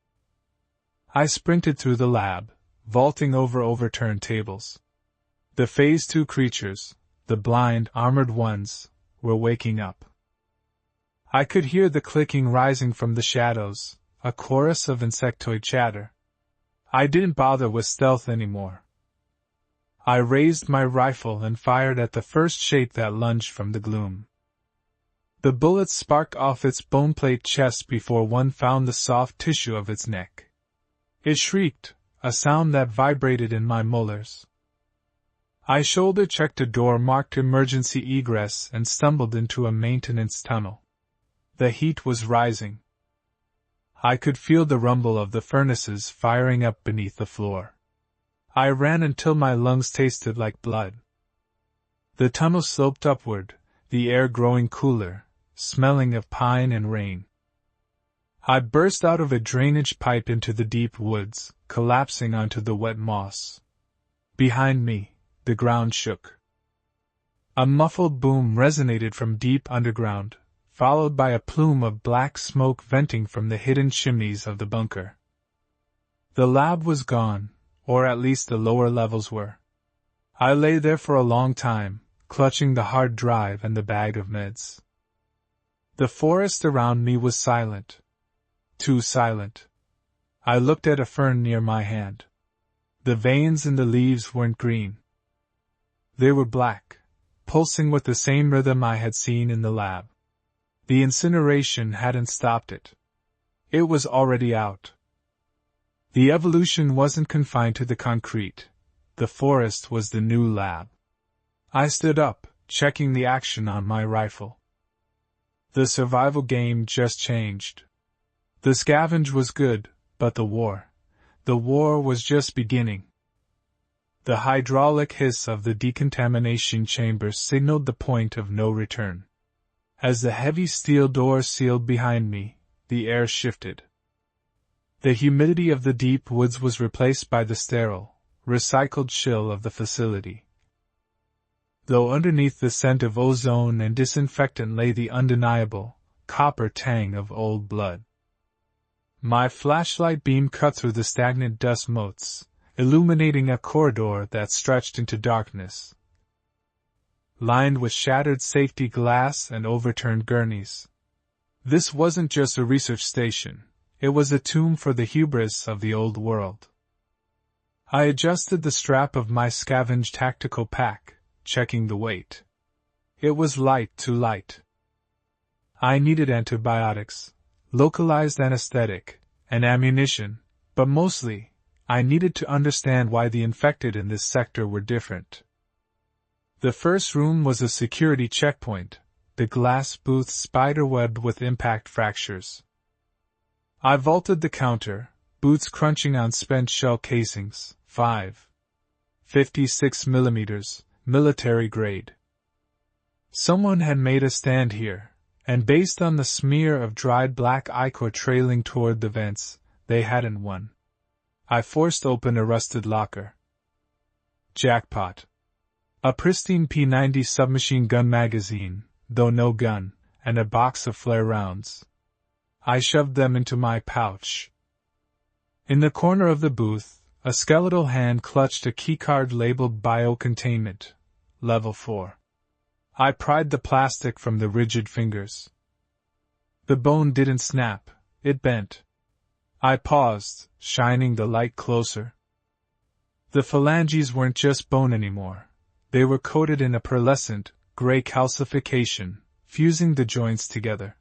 I sprinted through the lab, vaulting over overturned tables. The Phase 2 creatures, the blind, armored ones, were waking up. I could hear the clicking rising from the shadows, a chorus of insectoid chatter. I didn't bother with stealth anymore. I raised my rifle and fired at the first shape that lunged from the gloom. The bullet sparked off its boneplate chest before one found the soft tissue of its neck. It shrieked, a sound that vibrated in my molars. I shoulder-checked a door marked emergency egress and stumbled into a maintenance tunnel. The heat was rising. I could feel the rumble of the furnaces firing up beneath the floor. I ran until my lungs tasted like blood. The tunnel sloped upward, the air growing cooler, smelling of pine and rain. I burst out of a drainage pipe into the deep woods, collapsing onto the wet moss. Behind me, the ground shook. A muffled boom resonated from deep underground, followed by a plume of black smoke venting from the hidden chimneys of the bunker. The lab was gone, or at least the lower levels were. I lay there for a long time, clutching the hard drive and the bag of meds. The forest around me was silent. Too silent. I looked at a fern near my hand. The veins in the leaves weren't green. They were black, pulsing with the same rhythm I had seen in the lab. The incineration hadn't stopped it. It was already out. The evolution wasn't confined to the concrete. The forest was the new lab. I stood up, checking the action on my rifle. The survival game just changed. The scavenge was good, but the war was just beginning. The hydraulic hiss of the decontamination chamber signaled the point of no return. As the heavy steel door sealed behind me, the air shifted. The humidity of the deep woods was replaced by the sterile, recycled chill of the facility. Though underneath the scent of ozone and disinfectant lay the undeniable, copper tang of old blood. My flashlight beam cut through the stagnant dust motes, illuminating a corridor that stretched into darkness, lined with shattered safety glass and overturned gurneys. This wasn't just a research station, it was a tomb for the hubris of the old world. I adjusted the strap of my scavenge tactical pack, checking the weight. It was too light. I needed antibiotics, localized anesthetic, and ammunition, but mostly, I needed to understand why the infected in this sector were different. The first room was a security checkpoint, the glass booth spiderwebbed with impact fractures. I vaulted the counter, boots crunching on spent shell casings, 56 mm, military grade. Someone had made a stand here, and based on the smear of dried black ichor trailing toward the vents, they hadn't won. I forced open a rusted locker. Jackpot. A pristine P90 submachine gun magazine, though no gun, and a box of flare rounds. I shoved them into my pouch. In the corner of the booth, a skeletal hand clutched a keycard labeled Bio-Containment, Level 4. I pried the plastic from the rigid fingers. The bone didn't snap, it bent. I paused, shining the light closer. The phalanges weren't just bone anymore. They were coated in a pearlescent, gray calcification, fusing the joints together.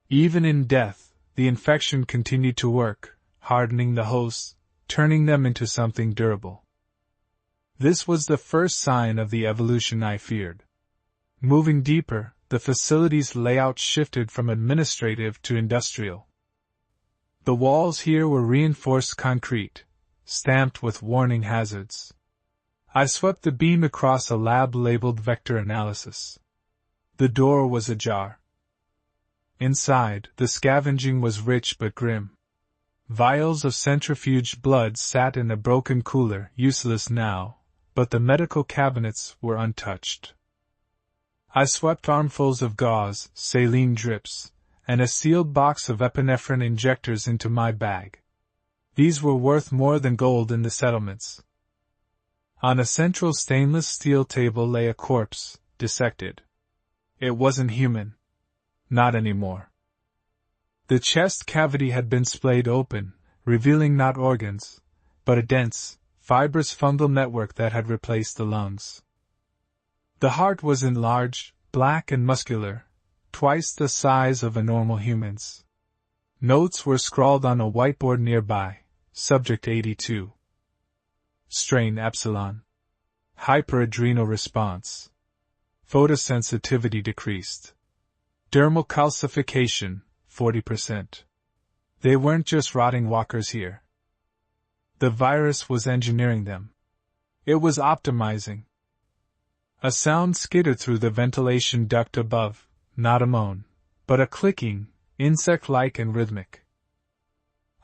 Even in death, the infection continued to work, hardening the hosts, turning them into something durable. This was the first sign of the evolution I feared. Moving deeper, the facility's layout shifted from administrative to industrial. The walls here were reinforced concrete, stamped with warning hazards. I swept the beam across a lab labeled Vector Analysis. The door was ajar. Inside, the scavenging was rich but grim. Vials of centrifuged blood sat in a broken cooler, useless now, but the medical cabinets were untouched. I swept armfuls of gauze, saline drips, and a sealed box of epinephrine injectors into my bag. These were worth more than gold in the settlements. On a central stainless steel table lay a corpse, dissected. It wasn't human. Not anymore. The chest cavity had been splayed open, revealing not organs, but a dense, fibrous fungal network that had replaced the lungs. The heart was enlarged, black and muscular, twice the size of a normal human's. Notes were scrawled on a whiteboard nearby. Subject 82. Strain epsilon. Hyperadrenal response. Photosensitivity decreased. Dermal calcification, 40%. They weren't just rotting walkers here. The virus was engineering them. It was optimizing. A sound skittered through the ventilation duct above, not a moan, but a clicking, insect-like and rhythmic.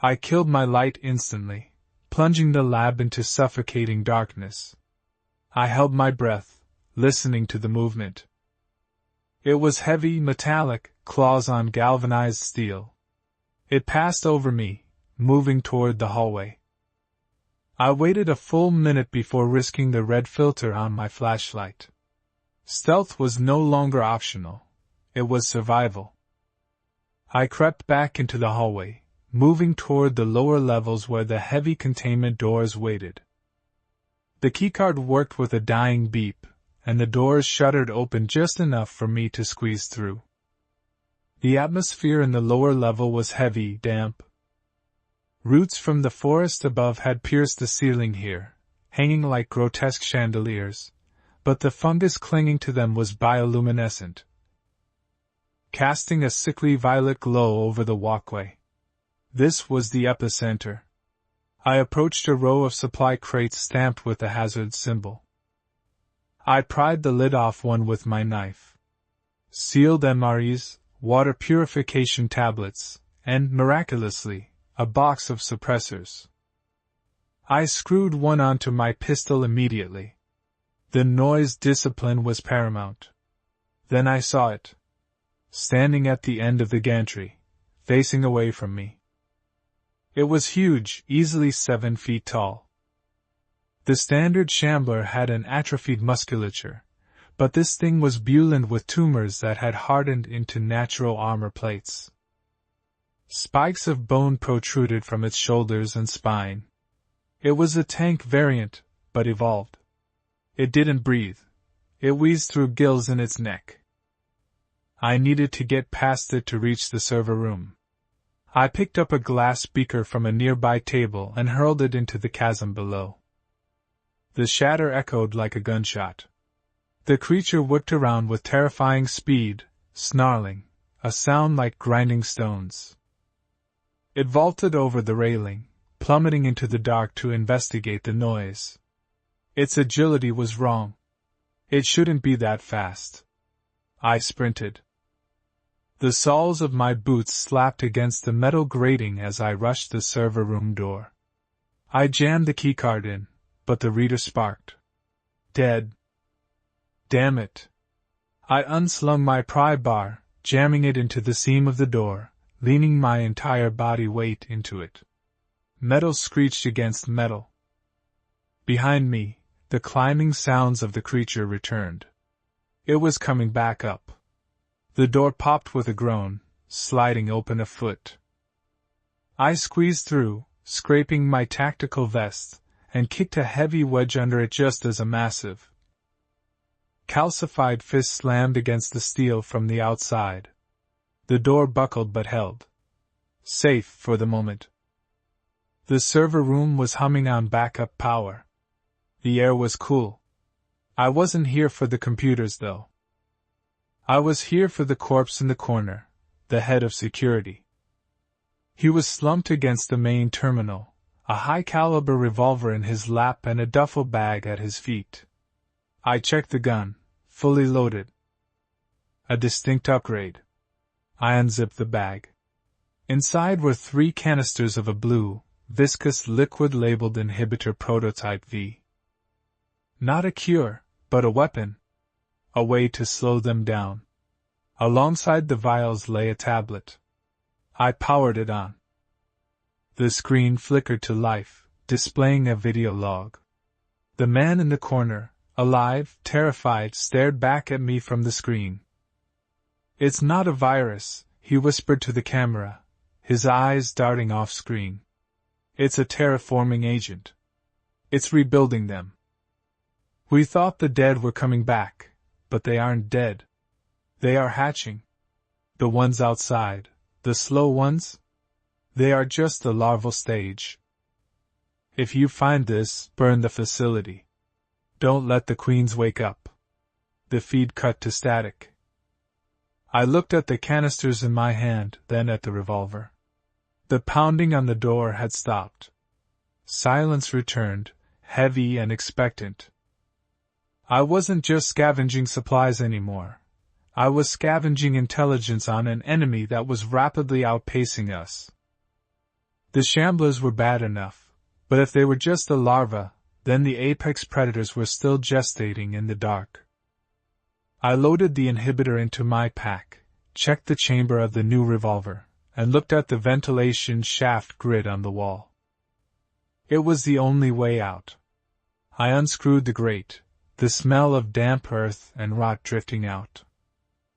I killed my light instantly, plunging the lab into suffocating darkness. I held my breath, listening to the movement. It was heavy, metallic, claws on galvanized steel. It passed over me, moving toward the hallway. I waited a full minute before risking the red filter on my flashlight. Stealth was no longer optional. It was survival. I crept back into the hallway, moving toward the lower levels where the heavy containment doors waited. The keycard worked with a dying beep, and the doors shuddered open just enough for me to squeeze through. The atmosphere in the lower level was heavy, damp. Roots from the forest above had pierced the ceiling here, hanging like grotesque chandeliers, but the fungus clinging to them was bioluminescent, casting a sickly violet glow over the walkway. This was the epicenter. I approached a row of supply crates stamped with the hazard symbol. I pried the lid off one with my knife. Sealed MREs, water purification tablets, and, miraculously, a box of suppressors. I screwed one onto my pistol immediately. The noise discipline was paramount. Then I saw it. Standing at the end of the gantry, facing away from me. It was huge, easily 7 feet tall. The standard shambler had an atrophied musculature, but this thing was bullied with tumors that had hardened into natural armor plates. Spikes of bone protruded from its shoulders and spine. It was a tank variant, but evolved. It didn't breathe. It wheezed through gills in its neck. I needed to get past it to reach the server room. I picked up a glass beaker from a nearby table and hurled it into the chasm below. The shatter echoed like a gunshot. The creature whipped around with terrifying speed, snarling, a sound like grinding stones. It vaulted over the railing, plummeting into the dark to investigate the noise. Its agility was wrong. It shouldn't be that fast. I sprinted. The soles of my boots slapped against the metal grating as I rushed the server room door. I jammed the keycard in, but the reader sparked. Dead. Damn it. I unslung my pry bar, jamming it into the seam of the door, leaning my entire body weight into it. Metal screeched against metal. Behind me, the climbing sounds of the creature returned. It was coming back up. The door popped with a groan, sliding open a foot. I squeezed through, scraping my tactical vest, and kicked a heavy wedge under it just as a massive, calcified fist slammed against the steel from the outside. The door buckled but held. Safe for the moment. The server room was humming on backup power. The air was cool. I wasn't here for the computers, though. I was here for the corpse in the corner, the head of security. He was slumped against the main terminal, a high-caliber revolver in his lap and a duffel bag at his feet. I checked the gun, fully loaded. A distinct upgrade. I unzipped the bag. Inside were 3 canisters of a blue, viscous liquid labeled Inhibitor Prototype V. Not a cure, but a weapon. A way to slow them down. Alongside the vials lay a tablet. I powered it on. The screen flickered to life, displaying a video log. The man in the corner, alive, terrified, stared back at me from the screen. "It's not a virus," he whispered to the camera, his eyes darting off-screen. "It's a terraforming agent. It's rebuilding them. We thought the dead were coming back, but they aren't dead. They are hatching. The ones outside, the slow ones? They are just the larval stage. If you find this, burn the facility. Don't let the queens wake up." The feed cut to static. I looked at the canisters in my hand, then at the revolver. The pounding on the door had stopped. Silence returned, heavy and expectant. I wasn't just scavenging supplies anymore. I was scavenging intelligence on an enemy that was rapidly outpacing us. The shamblers were bad enough, but if they were just a larva, then the apex predators were still gestating in the dark. I loaded the inhibitor into my pack, checked the chamber of the new revolver, and looked at the ventilation shaft grid on the wall. It was the only way out. I unscrewed the grate, the smell of damp earth and rot drifting out.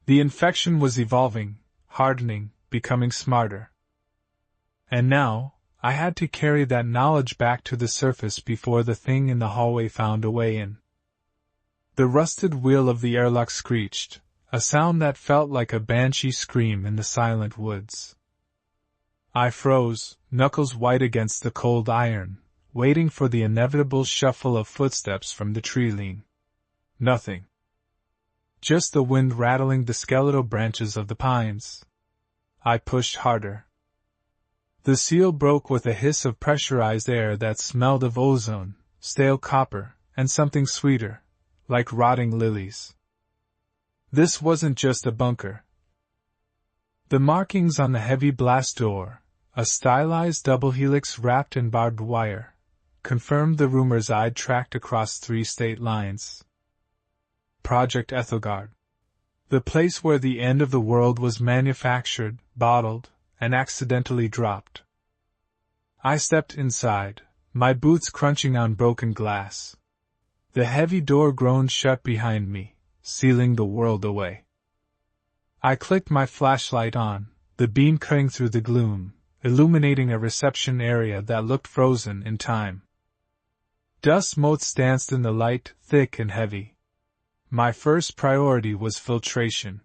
The infection was evolving, hardening, becoming smarter. And now, I had to carry that knowledge back to the surface before the thing in the hallway found a way in. The rusted wheel of the airlock screeched, a sound that felt like a banshee scream in the silent woods. I froze, knuckles white against the cold iron, waiting for the inevitable shuffle of footsteps from the tree line. Nothing. Just the wind rattling the skeletal branches of the pines. I pushed harder. The seal broke with a hiss of pressurized air that smelled of ozone, stale copper, and something sweeter, like rotting lilies. This wasn't just a bunker. The markings on the heavy blast door, a stylized double helix wrapped in barbed wire, confirmed the rumors I'd tracked across 3 state lines. Project Ethelgard. The place where the end of the world was manufactured, bottled, and accidentally dropped. I stepped inside, my boots crunching on broken glass. The heavy door groaned shut behind me, sealing the world away. I clicked my flashlight on, the beam cutting through the gloom, illuminating a reception area that looked frozen in time. Dust motes danced in the light, thick and heavy. My first priority was filtration.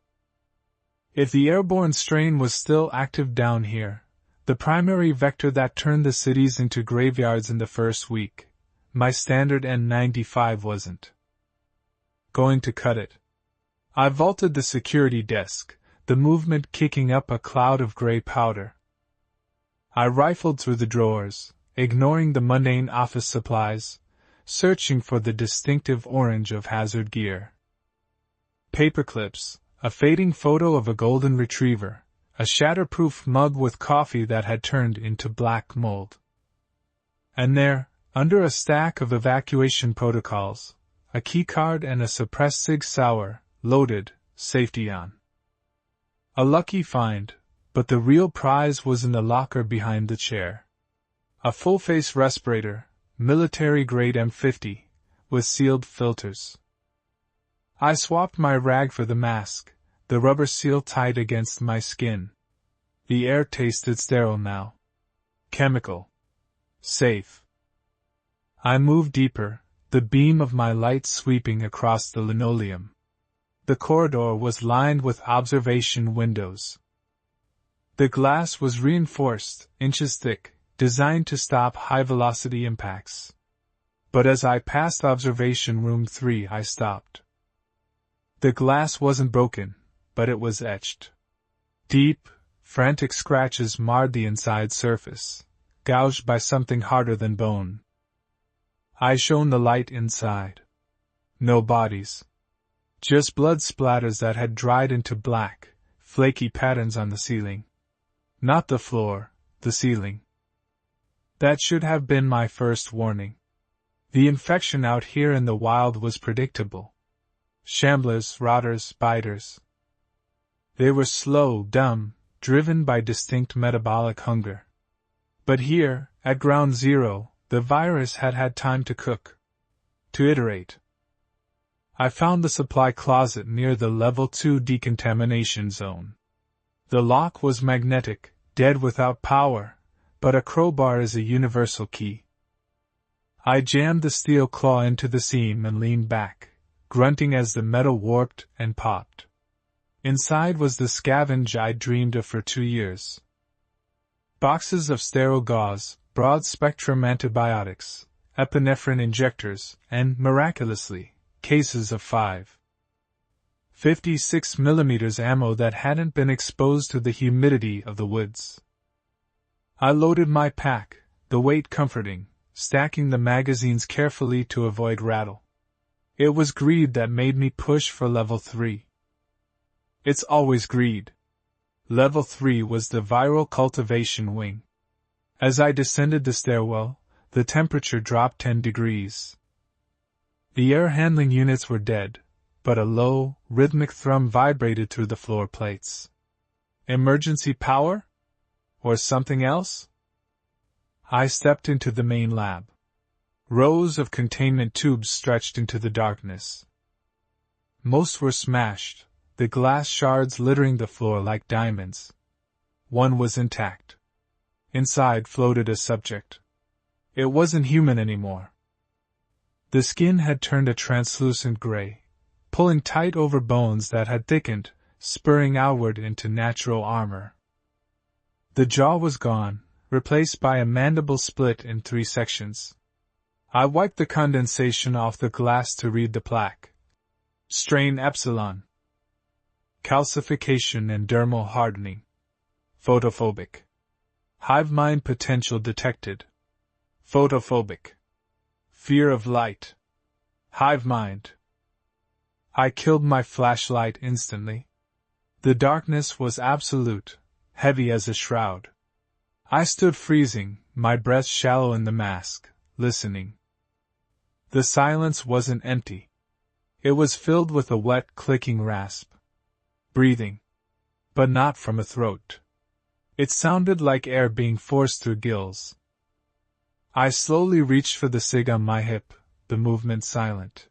If the airborne strain was still active down here, the primary vector that turned the cities into graveyards in the first week, my standard N95 wasn't going to cut it. I vaulted the security desk, the movement kicking up a cloud of gray powder. I rifled through the drawers, ignoring the mundane office supplies, searching for the distinctive orange of hazard gear. Paperclips, a fading photo of a golden retriever, a shatterproof mug with coffee that had turned into black mold. And there, under a stack of evacuation protocols, a keycard and a suppressed Sig Sauer, loaded, safety on. A lucky find, but the real prize was in the locker behind the chair. A full-face respirator, military-grade M50, with sealed filters. I swapped my rag for the mask, the rubber seal tight against my skin. The air tasted sterile now. Chemical. Safe. I moved deeper, the beam of my light sweeping across the linoleum. The corridor was lined with observation windows. The glass was reinforced, inches thick, designed to stop high-velocity impacts. But as I passed observation room 3, I stopped. The glass wasn't broken, but it was etched. Deep, frantic scratches marred the inside surface, gouged by something harder than bone. I shone the light inside. No bodies. Just blood splatters that had dried into black, flaky patterns on the ceiling. Not the floor, the ceiling. That should have been my first warning. The infection out here in the wild was predictable. Shamblers, rotters, biters. They were slow, dumb, driven by distinct metabolic hunger. But here, at ground zero, the virus had had time to cook. To iterate. I found the supply closet near the level 2 decontamination zone. The lock was magnetic, dead without power, but a crowbar is a universal key. I jammed the steel claw into the seam and leaned back, grunting as the metal warped and popped. Inside was the scavenge I'd dreamed of for 2 years. Boxes of sterile gauze, broad-spectrum antibiotics, epinephrine injectors, and, miraculously, cases of 5.56mm ammo that hadn't been exposed to the humidity of the woods. I loaded my pack, the weight comforting, stacking the magazines carefully to avoid rattle. It was greed that made me push for level 3. It's always greed. Level 3 was the viral cultivation wing. As I descended the stairwell, the temperature dropped 10 degrees. The air handling units were dead, but a low, rhythmic thrum vibrated through the floor plates. Emergency power? Or something else? I stepped into the main lab. Rows of containment tubes stretched into the darkness. Most were smashed, the glass shards littering the floor like diamonds. One was intact. Inside floated a subject. It wasn't human anymore. The skin had turned a translucent gray, pulling tight over bones that had thickened, spurring outward into natural armor. The jaw was gone, replaced by a mandible split in 3 sections. I wiped the condensation off the glass to read the plaque. Strain epsilon. Calcification and dermal hardening. Photophobic. Hive mind potential detected. Photophobic. Fear of light. Hive mind. I killed my flashlight instantly. The darkness was absolute, heavy as a shroud. I stood freezing, my breath shallow in the mask, listening. The silence wasn't empty. It was filled with a wet, clicking rasp. Breathing. But not from a throat. It sounded like air being forced through gills. I slowly reached for the cig on my hip, the movement silent.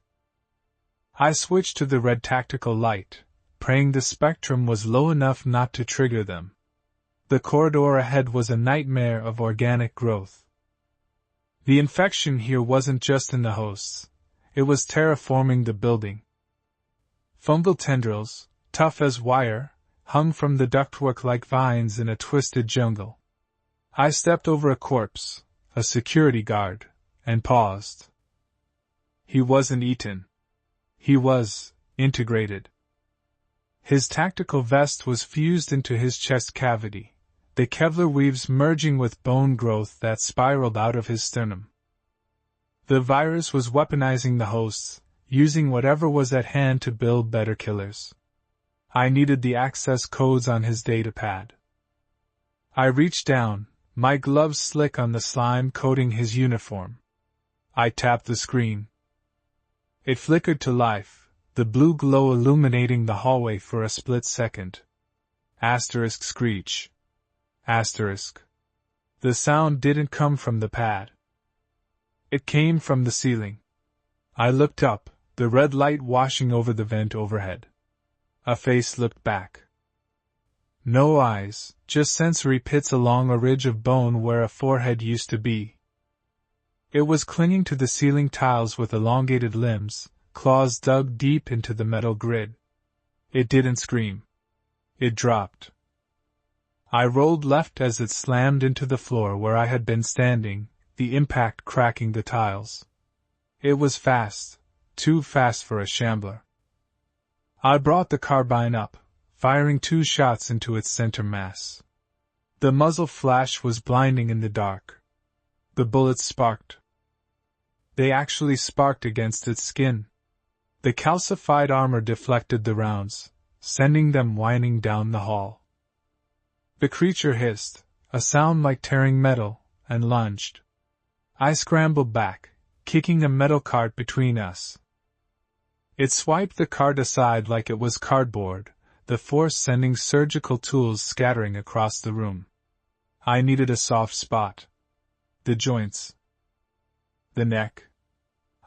I switched to the red tactical light, praying the spectrum was low enough not to trigger them. The corridor ahead was a nightmare of organic growth. The infection here wasn't just in the hosts, it was terraforming the building. Fungal tendrils, tough as wire, hung from the ductwork like vines in a twisted jungle. I stepped over a corpse, a security guard, and paused. He wasn't eaten. He was integrated. His tactical vest was fused into his chest cavity, the Kevlar weaves merging with bone growth that spiraled out of his sternum. The virus was weaponizing the hosts, using whatever was at hand to build better killers. I needed the access codes on his datapad. I reached down, my gloves slick on the slime coating his uniform. I tapped the screen. It flickered to life, the blue glow illuminating the hallway for a split second. Asterisk screech. Asterisk. The sound didn't come from the pad. It came from the ceiling. I looked up, the red light washing over the vent overhead. A face looked back. No eyes, just sensory pits along a ridge of bone where a forehead used to be. It was clinging to the ceiling tiles with elongated limbs, claws dug deep into the metal grid. It didn't scream. It dropped. I rolled left as it slammed into the floor where I had been standing, the impact cracking the tiles. It was fast, too fast for a shambler. I brought the carbine up, firing 2 shots into its center mass. The muzzle flash was blinding in the dark. The bullets sparked. They actually sparked against its skin. The calcified armor deflected the rounds, sending them whining down the hall. The creature hissed, a sound like tearing metal, and lunged. I scrambled back, kicking a metal cart between us. It swiped the cart aside like it was cardboard, the force sending surgical tools scattering across the room. I needed a soft spot. The joints. The neck.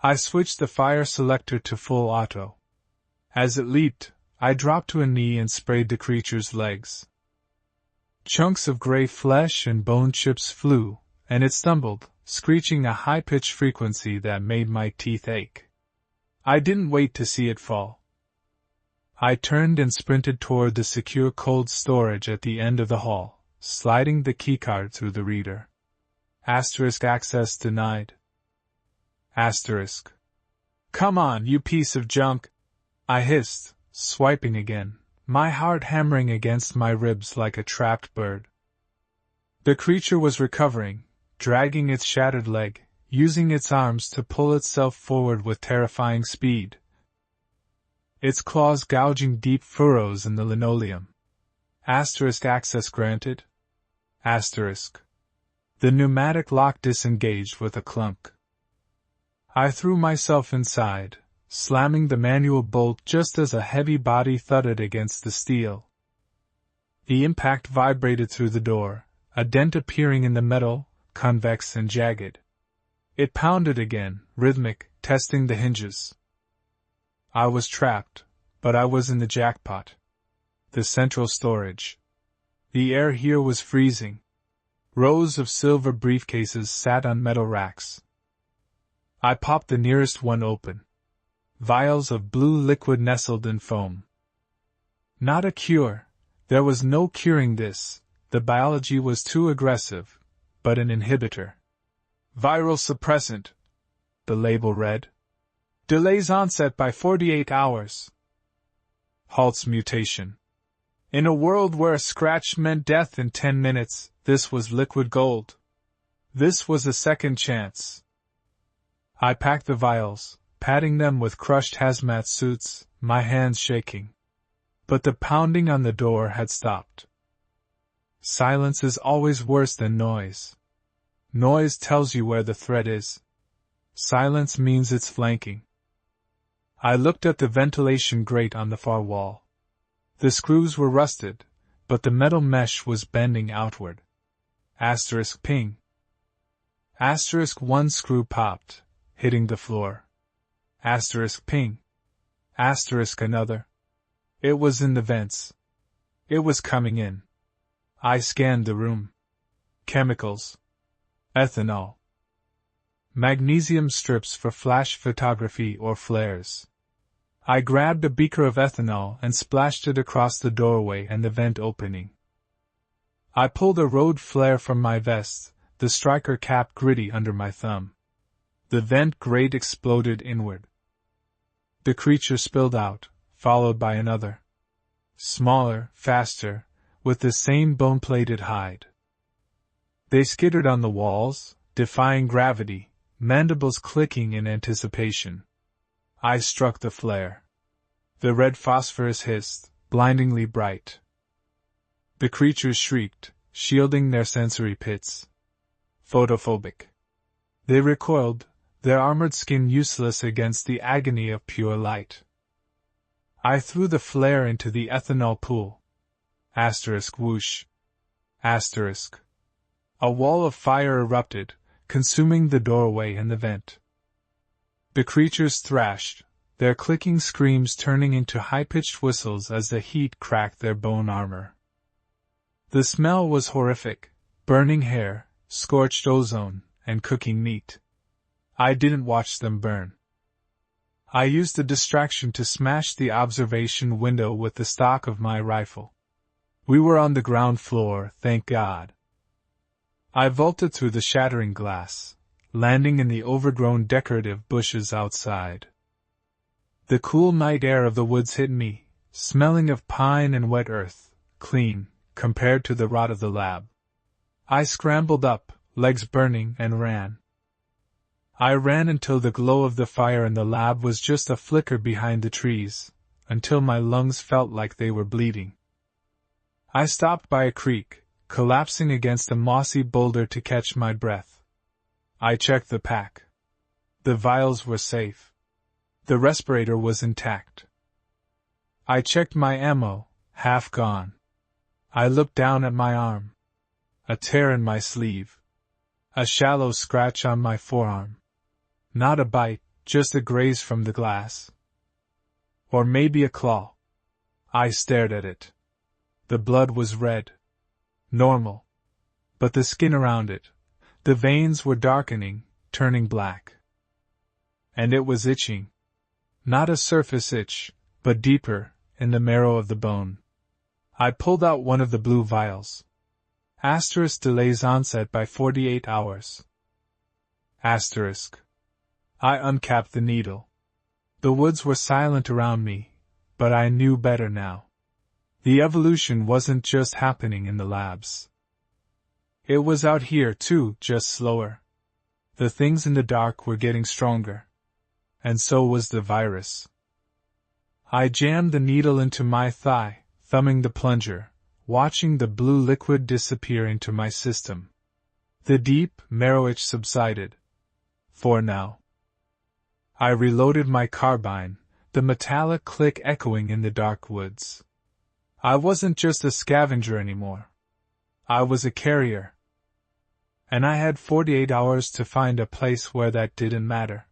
I switched the fire selector to full auto. As it leaped, I dropped to a knee and sprayed the creature's legs. Chunks of gray flesh and bone chips flew, and it stumbled, screeching a high-pitched frequency that made my teeth ache. I didn't wait to see it fall. I turned and sprinted toward the secure cold storage at the end of the hall, sliding the keycard through the reader. Asterisk access denied. Asterisk. Come on, you piece of junk! I hissed, swiping again, my heart hammering against my ribs like a trapped bird. The creature was recovering, dragging its shattered leg, using its arms to pull itself forward with terrifying speed. Its claws gouging deep furrows in the linoleum. Asterisk access granted. Asterisk. The pneumatic lock disengaged with a clunk. I threw myself inside, slamming the manual bolt just as a heavy body thudded against the steel. The impact vibrated through the door, a dent appearing in the metal, convex and jagged. It pounded again, rhythmic, testing the hinges. I was trapped, but I was in the jackpot. The central storage. The air here was freezing. Rows of silver briefcases sat on metal racks. I popped the nearest one open. Vials of blue liquid nestled in foam. Not a cure. There was no curing this. The biology was too aggressive, but an inhibitor. Viral suppressant. The label read. Delays onset by 48 hours. Halts mutation. In a world where a scratch meant death in 10 minutes, this was liquid gold. This was a second chance. I packed the vials, patting them with crushed hazmat suits, my hands shaking. But the pounding on the door had stopped. Silence is always worse than noise. Noise tells you where the threat is. Silence means it's flanking. I looked at the ventilation grate on the far wall. The screws were rusted, but the metal mesh was bending outward. Asterisk ping. Asterisk one screw popped, hitting the floor. Asterisk ping. Asterisk another. It was in the vents. It was coming in. I scanned the room. Chemicals. Ethanol. Magnesium strips for flash photography or flares. I grabbed a beaker of ethanol and splashed it across the doorway and the vent opening. I pulled a road flare from my vest, the striker cap gritty under my thumb. The vent grate exploded inward. The creature spilled out, followed by another. Smaller, faster, with the same bone-plated hide. They skittered on the walls, defying gravity, mandibles clicking in anticipation. I struck the flare. The red phosphorus hissed, blindingly bright. The creatures shrieked, shielding their sensory pits. Photophobic. They recoiled, their armored skin useless against the agony of pure light. I threw the flare into the ethanol pool. Asterisk whoosh. Asterisk. A wall of fire erupted, consuming the doorway and the vent. The creatures thrashed, their clicking screams turning into high-pitched whistles as the heat cracked their bone armor. The smell was horrific, burning hair, scorched ozone, and cooking meat. I didn't watch them burn. I used the distraction to smash the observation window with the stock of my rifle. We were on the ground floor, thank God. I vaulted through the shattering glass, landing in the overgrown decorative bushes outside. The cool night air of the woods hit me, smelling of pine and wet earth, clean, compared to the rot of the lab. I scrambled up, legs burning, and ran. I ran until the glow of the fire in the lab was just a flicker behind the trees, until my lungs felt like they were bleeding. I stopped by a creek, collapsing against a mossy boulder to catch my breath. I checked the pack. The vials were safe. The respirator was intact. I checked my ammo, half gone. I looked down at my arm. A tear in my sleeve. A shallow scratch on my forearm. Not a bite, just a graze from the glass. Or maybe a claw. I stared at it. The blood was red. Normal. But the skin around it, the veins were darkening, turning black. And it was itching. Not a surface itch, but deeper, in the marrow of the bone. I pulled out one of the blue vials. Asterisk delays onset by 48 hours. Asterisk. I uncapped the needle. The woods were silent around me, but I knew better now. The evolution wasn't just happening in the labs. It was out here too, just slower. The things in the dark were getting stronger. And so was the virus. I jammed the needle into my thigh, thumbing the plunger, watching the blue liquid disappear into my system. The deep marrow itch subsided. For now. I reloaded my carbine, the metallic click echoing in the dark woods. I wasn't just a scavenger anymore. I was a carrier. And I had 48 hours to find a place where that didn't matter.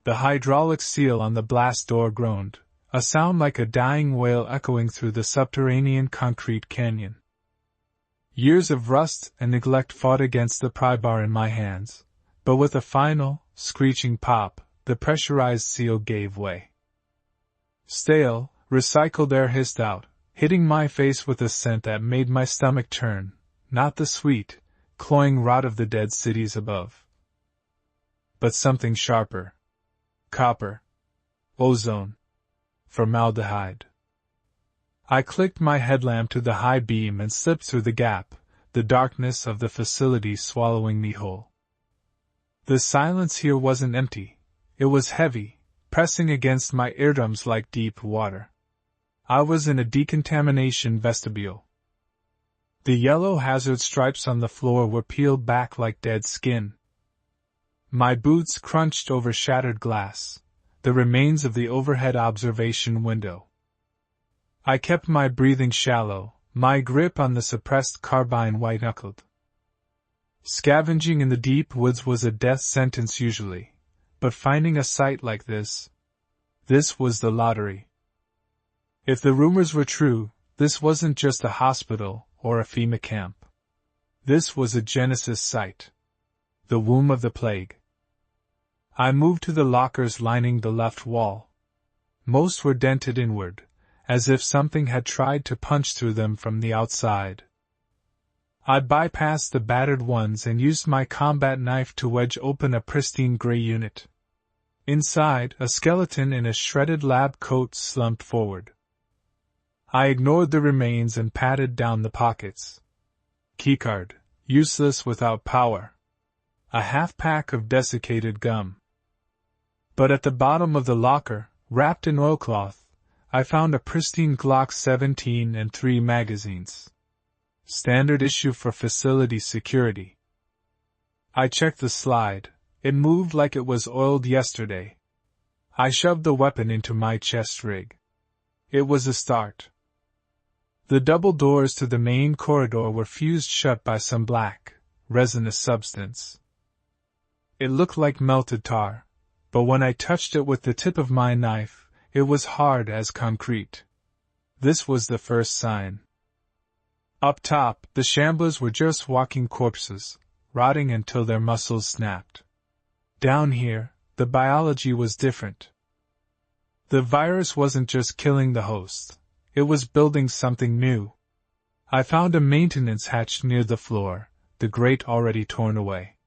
The hydraulic seal on the blast door groaned, a sound like a dying whale echoing through the subterranean concrete canyon. Years of rust and neglect fought against the pry bar in my hands, but with a final, screeching pop, the pressurized seal gave way. Stale, recycled air hissed out, hitting my face with a scent that made my stomach turn, not the sweet, cloying rot of the dead cities above, but something sharper. Copper. Ozone. Formaldehyde. I clicked my headlamp to the high beam and slipped through the gap, the darkness of the facility swallowing me whole. The silence here wasn't empty. It was heavy, pressing against my eardrums like deep water. I was in a decontamination vestibule. The yellow hazard stripes on the floor were peeled back like dead skin. My boots crunched over shattered glass, the remains of the overhead observation window. I kept my breathing shallow, my grip on the suppressed carbine white-knuckled. Scavenging in the deep woods was a death sentence usually, but finding a site like this was the lottery. If the rumors were true, this wasn't just a hospital or a FEMA camp. This was a Genesis site. The womb of the plague. I moved to the lockers lining the left wall. Most were dented inward, as if something had tried to punch through them from the outside. I bypassed the battered ones and used my combat knife to wedge open a pristine gray unit. Inside, a skeleton in a shredded lab coat slumped forward. I ignored the remains and patted down the pockets. Keycard, useless without power. A half-pack of desiccated gum. But at the bottom of the locker, wrapped in oilcloth, I found a pristine Glock 17 and 3 magazines. Standard issue for facility security. I checked the slide. It moved like it was oiled yesterday. I shoved the weapon into my chest rig. It was a start. The double doors to the main corridor were fused shut by some black, resinous substance. It looked like melted tar, but when I touched it with the tip of my knife, it was hard as concrete. This was the first sign. Up top, the shamblers were just walking corpses, rotting until their muscles snapped. Down here, the biology was different. The virus wasn't just killing the host, it was building something new. I found a maintenance hatch near the floor, the grate already torn away.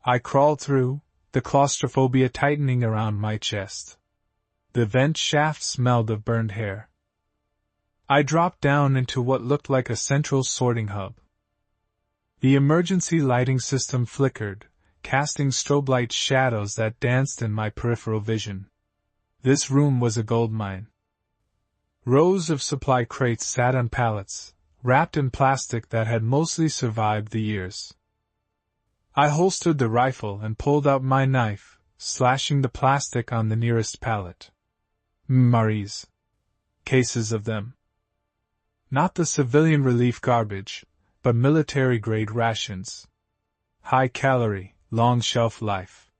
I crawled through, the claustrophobia tightening around my chest. The vent shaft smelled of burned hair. I dropped down into what looked like a central sorting hub. The emergency lighting system flickered, casting strobe light shadows that danced in my peripheral vision. This room was a goldmine. Rows of supply crates sat on pallets, wrapped in plastic that had mostly survived the years. I holstered the rifle and pulled out my knife, slashing the plastic on the nearest pallet. Maries. Cases of them. Not the civilian relief garbage, but military-grade rations. High-calorie, long shelf life.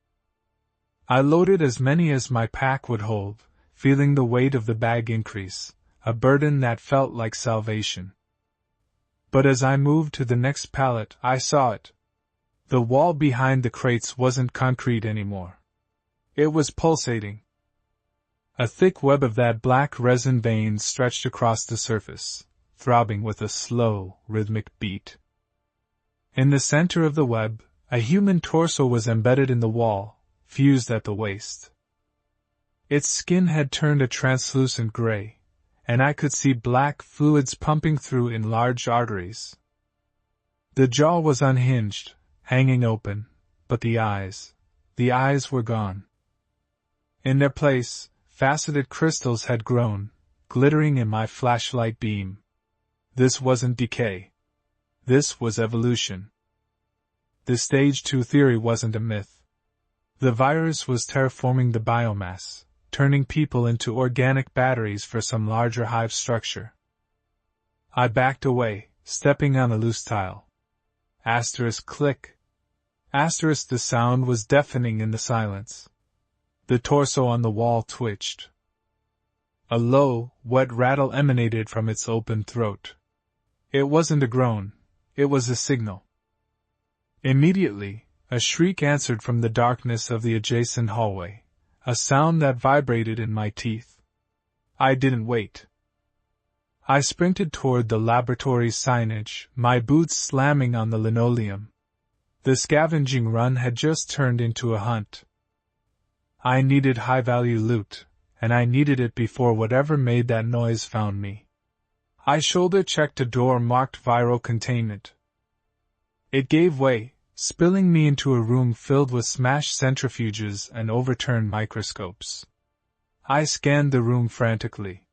I loaded as many as my pack would hold, feeling the weight of the bag increase, a burden that felt like salvation. But as I moved to the next pallet, I saw it. The wall behind the crates wasn't concrete anymore. It was pulsating. A thick web of that black resin vein stretched across the surface, throbbing with a slow, rhythmic beat. In the center of the web, a human torso was embedded in the wall, fused at the waist. Its skin had turned a translucent gray, and I could see black fluids pumping through in large arteries. The jaw was unhinged, hanging open, but the eyes were gone. In their place, faceted crystals had grown, glittering in my flashlight beam. This wasn't decay. This was evolution. The Stage 2 theory wasn't a myth. The virus was terraforming the biomass, turning people into organic batteries for some larger hive structure. I backed away, stepping on a loose tile. Asterisk click. Asterisk, the sound was deafening in the silence. The torso on the wall twitched. A low, wet rattle emanated from its open throat. It wasn't a groan, it was a signal. Immediately, a shriek answered from the darkness of the adjacent hallway, a sound that vibrated in my teeth. I didn't wait. I sprinted toward the laboratory signage, my boots slamming on the linoleum. The scavenging run had just turned into a hunt. I needed high-value loot, and I needed it before whatever made that noise found me. I shoulder-checked a door marked viral containment. It gave way, spilling me into a room filled with smashed centrifuges and overturned microscopes. I scanned the room frantically.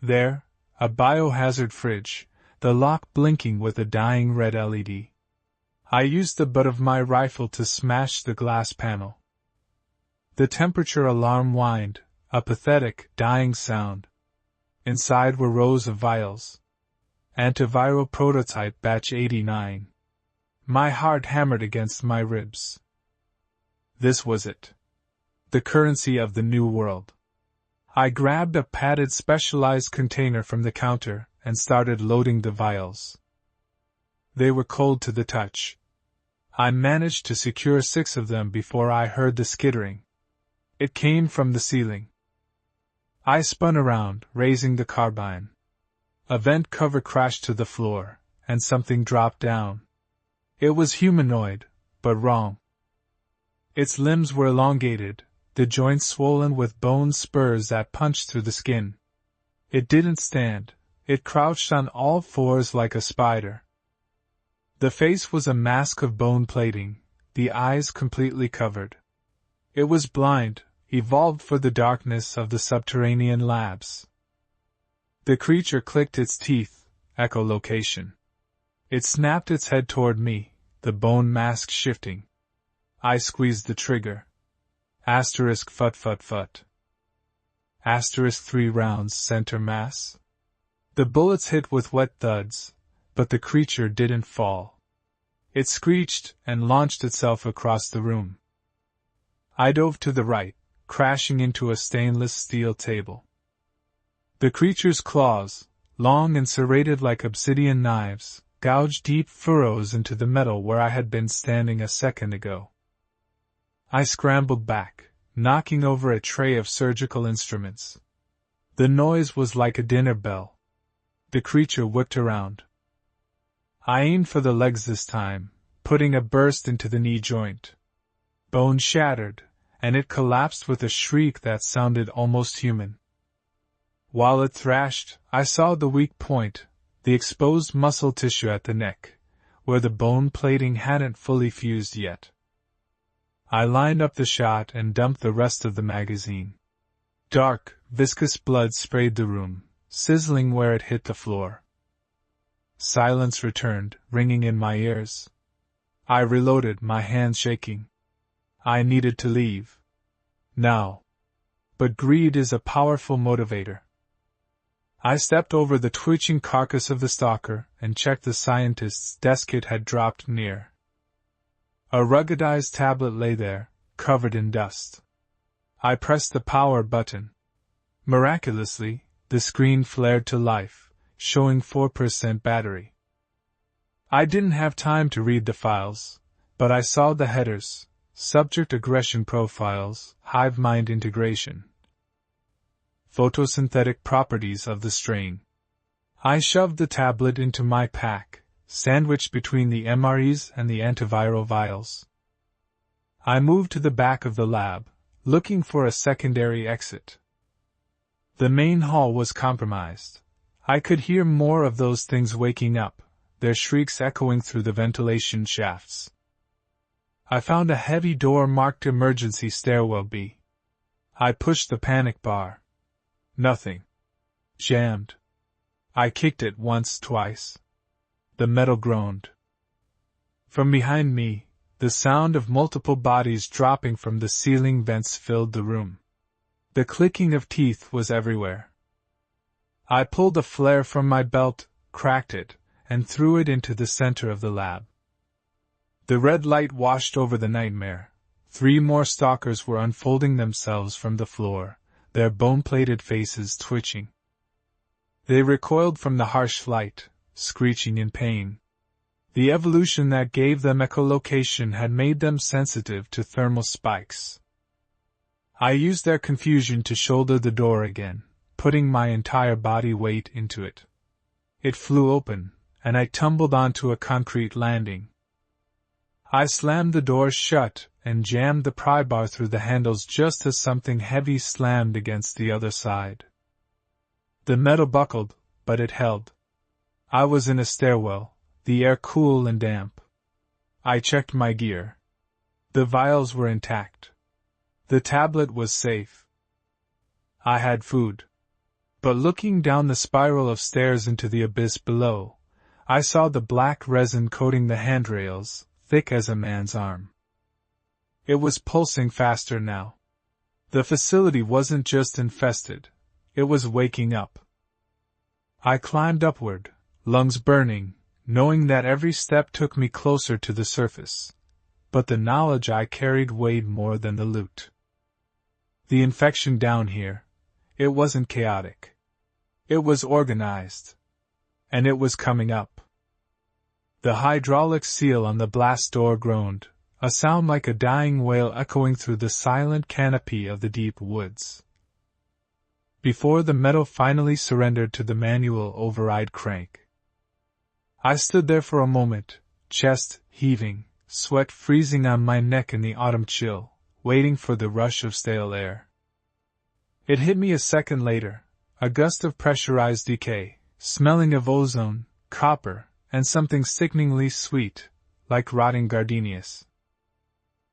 There, a biohazard fridge, the lock blinking with a dying red LED. I used the butt of my rifle to smash the glass panel. The temperature alarm whined, a pathetic, dying sound. Inside were rows of vials. Antiviral prototype batch 89. My heart hammered against my ribs. This was it. The currency of the new world. I grabbed a padded specialized container from the counter and started loading the vials. They were cold to the touch. I managed to secure 6 of them before I heard the skittering. It came from the ceiling. I spun around, raising the carbine. A vent cover crashed to the floor, and something dropped down. It was humanoid, but wrong. Its limbs were elongated, the joints swollen with bone spurs that punched through the skin. It didn't stand, it crouched on all fours like a spider. The face was a mask of bone plating, the eyes completely covered. It was blind, evolved for the darkness of the subterranean labs. The creature clicked its teeth, echolocation. It snapped its head toward me, the bone mask shifting. I squeezed the trigger. Asterisk fut fut fut. Asterisk 3 rounds center mass. The bullets hit with wet thuds, but the creature didn't fall. It screeched and launched itself across the room. I dove to the right, crashing into a stainless steel table. The creature's claws, long and serrated like obsidian knives, gouged deep furrows into the metal where I had been standing a second ago. I scrambled back, knocking over a tray of surgical instruments. The noise was like a dinner bell. The creature whipped around. I aimed for the legs this time, putting a burst into the knee joint. Bone shattered, and it collapsed with a shriek that sounded almost human. While it thrashed, I saw the weak point, the exposed muscle tissue at the neck, where the bone plating hadn't fully fused yet. I lined up the shot and dumped the rest of the magazine. Dark, viscous blood sprayed the room, sizzling where it hit the floor. Silence returned, ringing in my ears. I reloaded, my hands shaking. I needed to leave. Now. But greed is a powerful motivator. I stepped over the twitching carcass of the stalker and checked the scientist's desk. It had dropped near. A ruggedized tablet lay there, covered in dust. I pressed the power button. Miraculously, the screen flared to life, showing 4% battery. I didn't have time to read the files, but I saw the headers: subject aggression profiles, hive mind integration, photosynthetic properties of the strain. I shoved the tablet into my pack, sandwiched between the MREs and the antiviral vials. I moved to the back of the lab, looking for a secondary exit. The main hall was compromised. I could hear more of those things waking up, their shrieks echoing through the ventilation shafts. I found a heavy door marked Emergency Stairwell B. I pushed the panic bar. Nothing. Jammed. I kicked it once, twice. The metal groaned. From behind me, the sound of multiple bodies dropping from the ceiling vents filled the room. The clicking of teeth was everywhere. I pulled a flare from my belt, cracked it, and threw it into the center of the lab. The red light washed over the nightmare. 3 more stalkers were unfolding themselves from the floor, their bone-plated faces twitching. They recoiled from the harsh light, screeching in pain. The evolution that gave them echolocation had made them sensitive to thermal spikes. I used their confusion to shoulder the door again, putting my entire body weight into it. It flew open, and I tumbled onto a concrete landing. I slammed the door shut and jammed the pry bar through the handles just as something heavy slammed against the other side. The metal buckled, but it held. I was in a stairwell, the air cool and damp. I checked my gear. The vials were intact. The tablet was safe. I had food. But looking down the spiral of stairs into the abyss below, I saw the black resin coating the handrails, thick as a man's arm. It was pulsing faster now. The facility wasn't just infested, it was waking up. I climbed upward, lungs burning, knowing that every step took me closer to the surface. But the knowledge I carried weighed more than the loot. The infection down here, it wasn't chaotic. It was organized. And it was coming up. The hydraulic seal on the blast door groaned, a sound like a dying wail echoing through the silent canopy of the deep woods. Before the metal finally surrendered to the manual override crank. I stood there for a moment, chest heaving, sweat freezing on my neck in the autumn chill, waiting for the rush of stale air. It hit me a second later, a gust of pressurized decay, smelling of ozone, copper, and something sickeningly sweet, like rotting gardenias.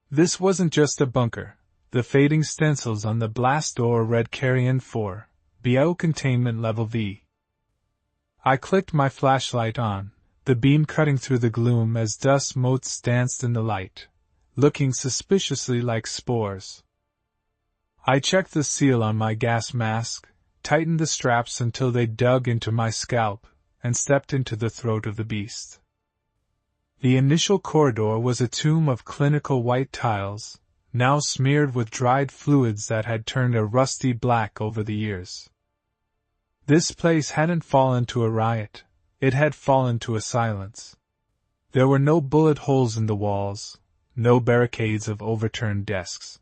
This wasn't just a bunker, The fading stencils on the blast door read Carrion 4, BO Containment Level V. I clicked my flashlight on, the beam cutting through the gloom as dust motes danced in the light, looking suspiciously like spores. I checked the seal on my gas mask, tightened the straps until they dug into my scalp, and stepped into the throat of the beast. The initial corridor was a tomb of clinical white tiles, now smeared with dried fluids that had turned a rusty black over the years. This place hadn't fallen to a riot, it had fallen to a silence. There were no bullet holes in the walls, no barricades of overturned desks.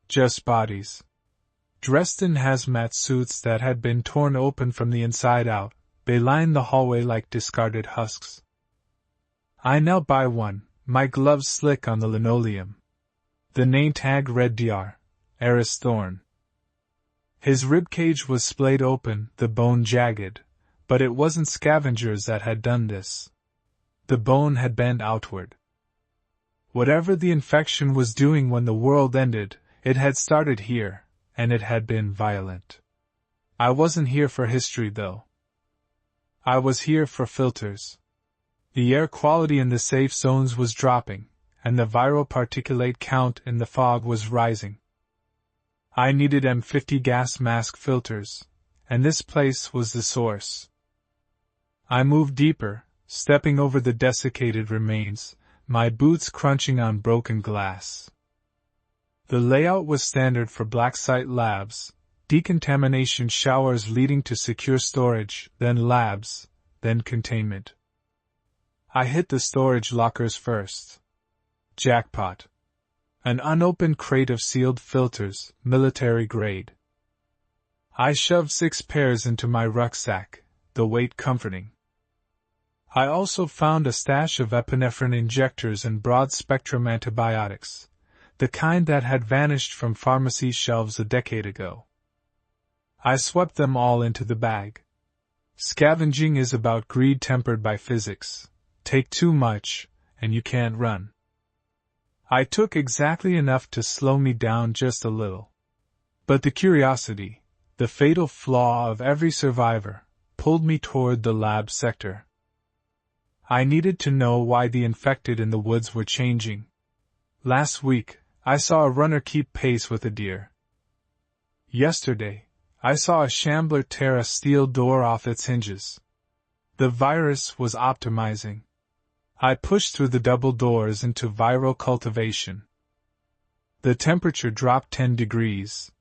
Just bodies. Dressed in hazmat suits that had been torn open from the inside out, they lined the hallway like discarded husks. I knelt by one, my gloves slick on the linoleum. The name tag read Dr. Eris Thorne. His ribcage was splayed open, the bone jagged, but it wasn't scavengers that had done this. The bone had bent outward. Whatever the infection was doing when the world ended, it had started here, and it had been violent. I wasn't here for history, though. I was here for filters. The air quality in the safe zones was dropping, and the viral particulate count in the fog was rising. I needed M50 gas mask filters, and this place was the source. I moved deeper, stepping over the desiccated remains, my boots crunching on broken glass. The layout was standard for black site labs, decontamination showers leading to secure storage, then labs, then containment. I hit the storage lockers first. Jackpot. An unopened crate of sealed filters, military grade. I shoved 6 pairs into my rucksack, the weight comforting. I also found a stash of epinephrine injectors and broad-spectrum antibiotics, the kind that had vanished from pharmacy shelves a decade ago. I swept them all into the bag. Scavenging is about greed tempered by physics. Take too much, and you can't run. I took exactly enough to slow me down just a little. But the curiosity, the fatal flaw of every survivor, pulled me toward the lab sector. I needed to know why the infected in the woods were changing. Last week, I saw a runner keep pace with a deer. Yesterday, I saw a shambler tear a steel door off its hinges. The virus was optimizing. I pushed through the double doors into viral cultivation. The temperature dropped 10 degrees.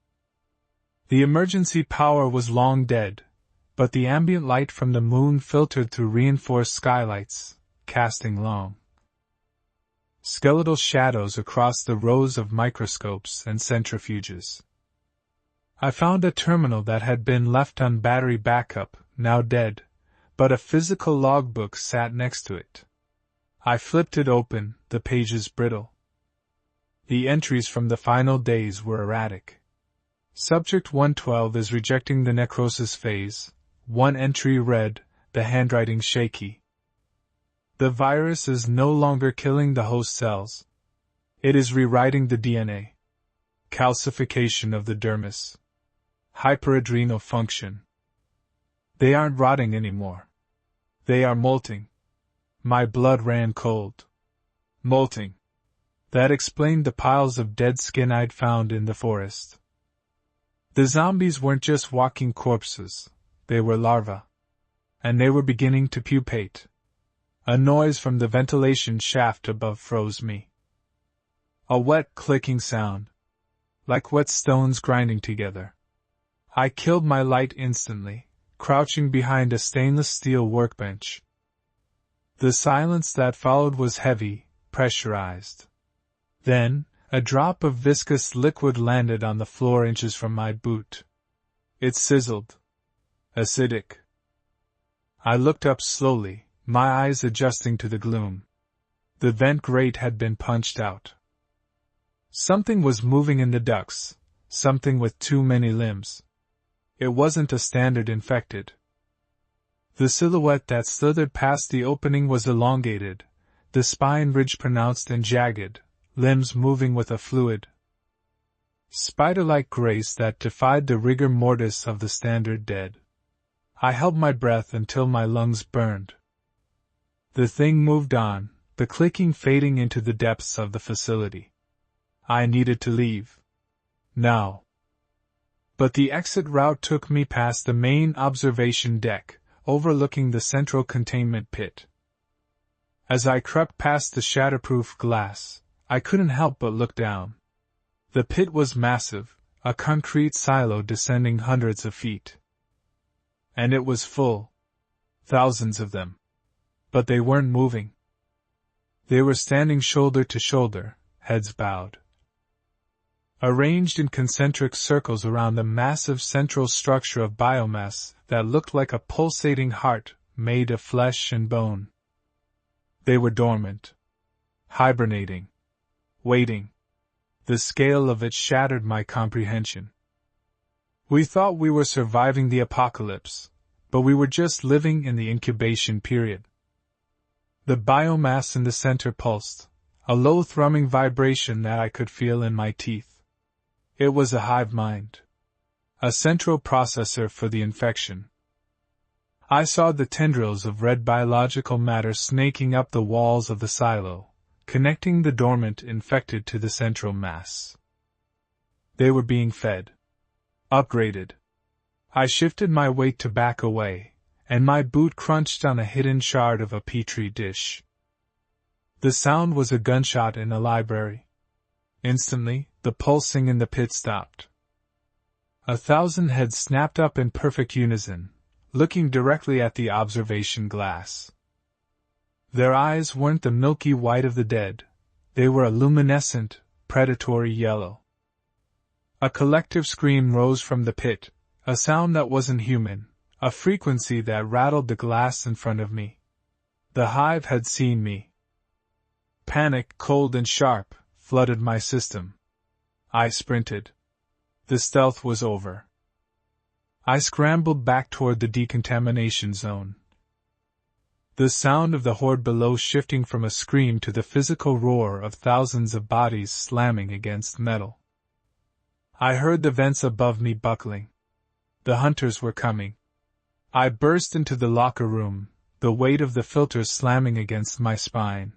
The emergency power was long dead, but the ambient light from the moon filtered through reinforced skylights, casting long, skeletal shadows across the rows of microscopes and centrifuges. I found a terminal that had been left on battery backup, now dead, but a physical logbook sat next to it. I flipped it open, the pages brittle. The entries from the final days were erratic. Subject 112 is rejecting the necrosis phase. One entry read, the handwriting shaky. The virus is no longer killing the host cells. It is rewriting the DNA. Calcification of the dermis. Hyperadrenal function. They aren't rotting anymore. They are molting. My blood ran cold. Molting. That explained the piles of dead skin I'd found in the forest. The zombies weren't just walking corpses, they were larvae. And they were beginning to pupate. A noise from the ventilation shaft above froze me. A wet clicking sound. Like wet stones grinding together. I killed my light instantly, crouching behind a stainless steel workbench. The silence that followed was heavy, pressurized. Then, a drop of viscous liquid landed on the floor inches from my boot. It sizzled. Acidic. I looked up slowly, my eyes adjusting to the gloom. The vent grate had been punched out. Something was moving in the ducts, something with too many limbs. It wasn't a standard infected. The silhouette that slithered past the opening was elongated, the spine ridge pronounced and jagged, limbs moving with a fluid spider-like grace that defied the rigor mortis of the standard dead. I held my breath until my lungs burned. The thing moved on, the clicking fading into the depths of the facility. I needed to leave. Now. But the exit route took me past the main observation deck, overlooking the central containment pit. As I crept past the shatterproof glass, I couldn't help but look down. The pit was massive, a concrete silo descending hundreds of feet. And it was full. Thousands of them. But they weren't moving. They were standing shoulder to shoulder, heads bowed. Arranged in concentric circles around the massive central structure of biomass that looked like a pulsating heart made of flesh and bone. They were dormant. Hibernating. Waiting. The scale of it shattered my comprehension. We thought we were surviving the apocalypse, but we were just living in the incubation period. The biomass in the center pulsed, a low thrumming vibration that I could feel in my teeth. It was a hive mind. A central processor for the infection. I saw the tendrils of red biological matter snaking up the walls of the silo, connecting the dormant infected to the central mass. They were being fed. Upgraded. I shifted my weight to back away, and my boot crunched on a hidden shard of a petri dish. The sound was a gunshot in a library. Instantly, the pulsing in the pit stopped. 1,000 heads snapped up in perfect unison, looking directly at the observation glass. Their eyes weren't the milky white of the dead, they were a luminescent, predatory yellow. A collective scream rose from the pit, a sound that wasn't human, a frequency that rattled the glass in front of me. The hive had seen me. Panic, cold and sharp, flooded my system. I sprinted. The stealth was over. I scrambled back toward the decontamination zone. The sound of the horde below shifting from a scream to the physical roar of thousands of bodies slamming against metal. I heard the vents above me buckling. The hunters were coming. I burst into the locker room, the weight of the filters slamming against my spine.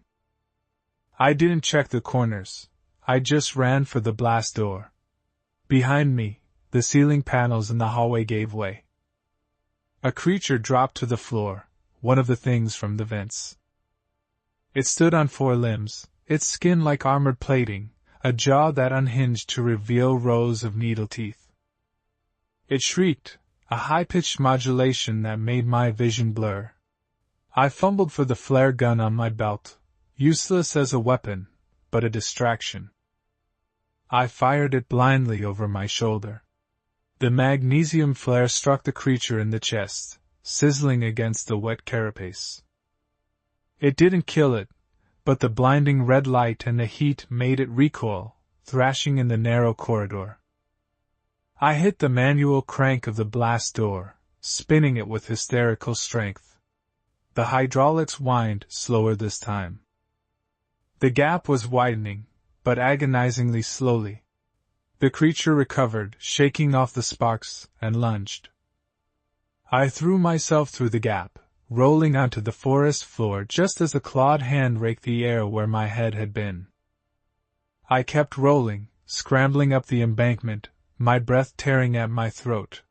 I didn't check the corners. I just ran for the blast door. Behind me, the ceiling panels in the hallway gave way. A creature dropped to the floor, one of the things from the vents. It stood on 4 limbs, its skin like armored plating, a jaw that unhinged to reveal rows of needle teeth. It shrieked, a high-pitched modulation that made my vision blur. I fumbled for the flare gun on my belt, useless as a weapon, but a distraction. I fired it blindly over my shoulder. The magnesium flare struck the creature in the chest, sizzling against the wet carapace. It didn't kill it, but the blinding red light and the heat made it recoil, thrashing in the narrow corridor. I hit the manual crank of the blast door, spinning it with hysterical strength. The hydraulics whined, slower this time. The gap was widening, but agonizingly slowly. The creature recovered, shaking off the sparks, and lunged. I threw myself through the gap, rolling onto the forest floor just as a clawed hand raked the air where my head had been. I kept rolling, scrambling up the embankment, my breath tearing at my throat.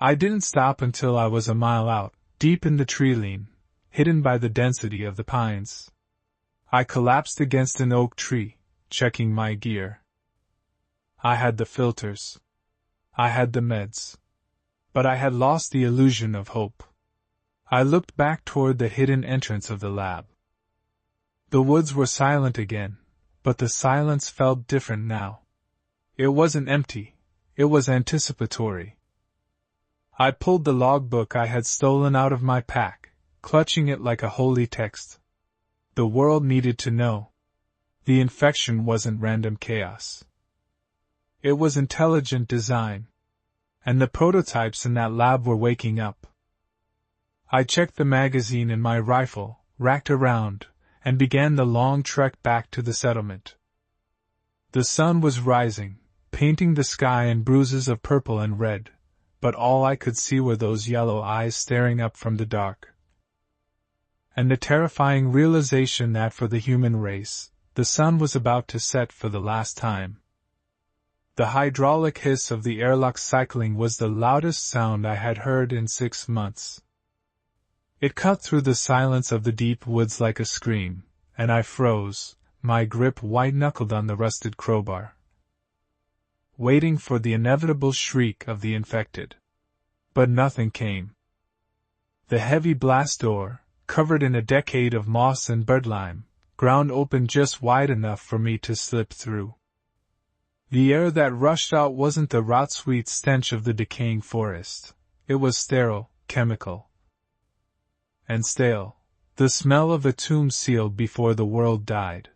I didn't stop until I was a mile out, deep in the treeline, hidden by the density of the pines. I collapsed against an oak tree, checking my gear. I had the filters. I had the meds. But I had lost the illusion of hope. I looked back toward the hidden entrance of the lab. The woods were silent again, but the silence felt different now. It wasn't empty, it was anticipatory. I pulled the logbook I had stolen out of my pack, clutching it like a holy text. The world needed to know. The infection wasn't random chaos. It was intelligent design. And the prototypes in that lab were waking up. I checked the magazine in my rifle, racked around, and began the long trek back to the settlement. The sun was rising, painting the sky in bruises of purple and red, but all I could see were those yellow eyes staring up from the dark. And the terrifying realization that for the human race, the sun was about to set for the last time. The hydraulic hiss of the airlock cycling was the loudest sound I had heard in 6 months. It cut through the silence of the deep woods like a scream, and I froze, my grip white-knuckled on the rusted crowbar, waiting for the inevitable shriek of the infected. But nothing came. The heavy blast door, covered in a decade of moss and birdlime, ground open just wide enough for me to slip through. The air that rushed out wasn't the rot-sweet stench of the decaying forest. It was sterile, chemical, and stale, the smell of a tomb sealed before the world died.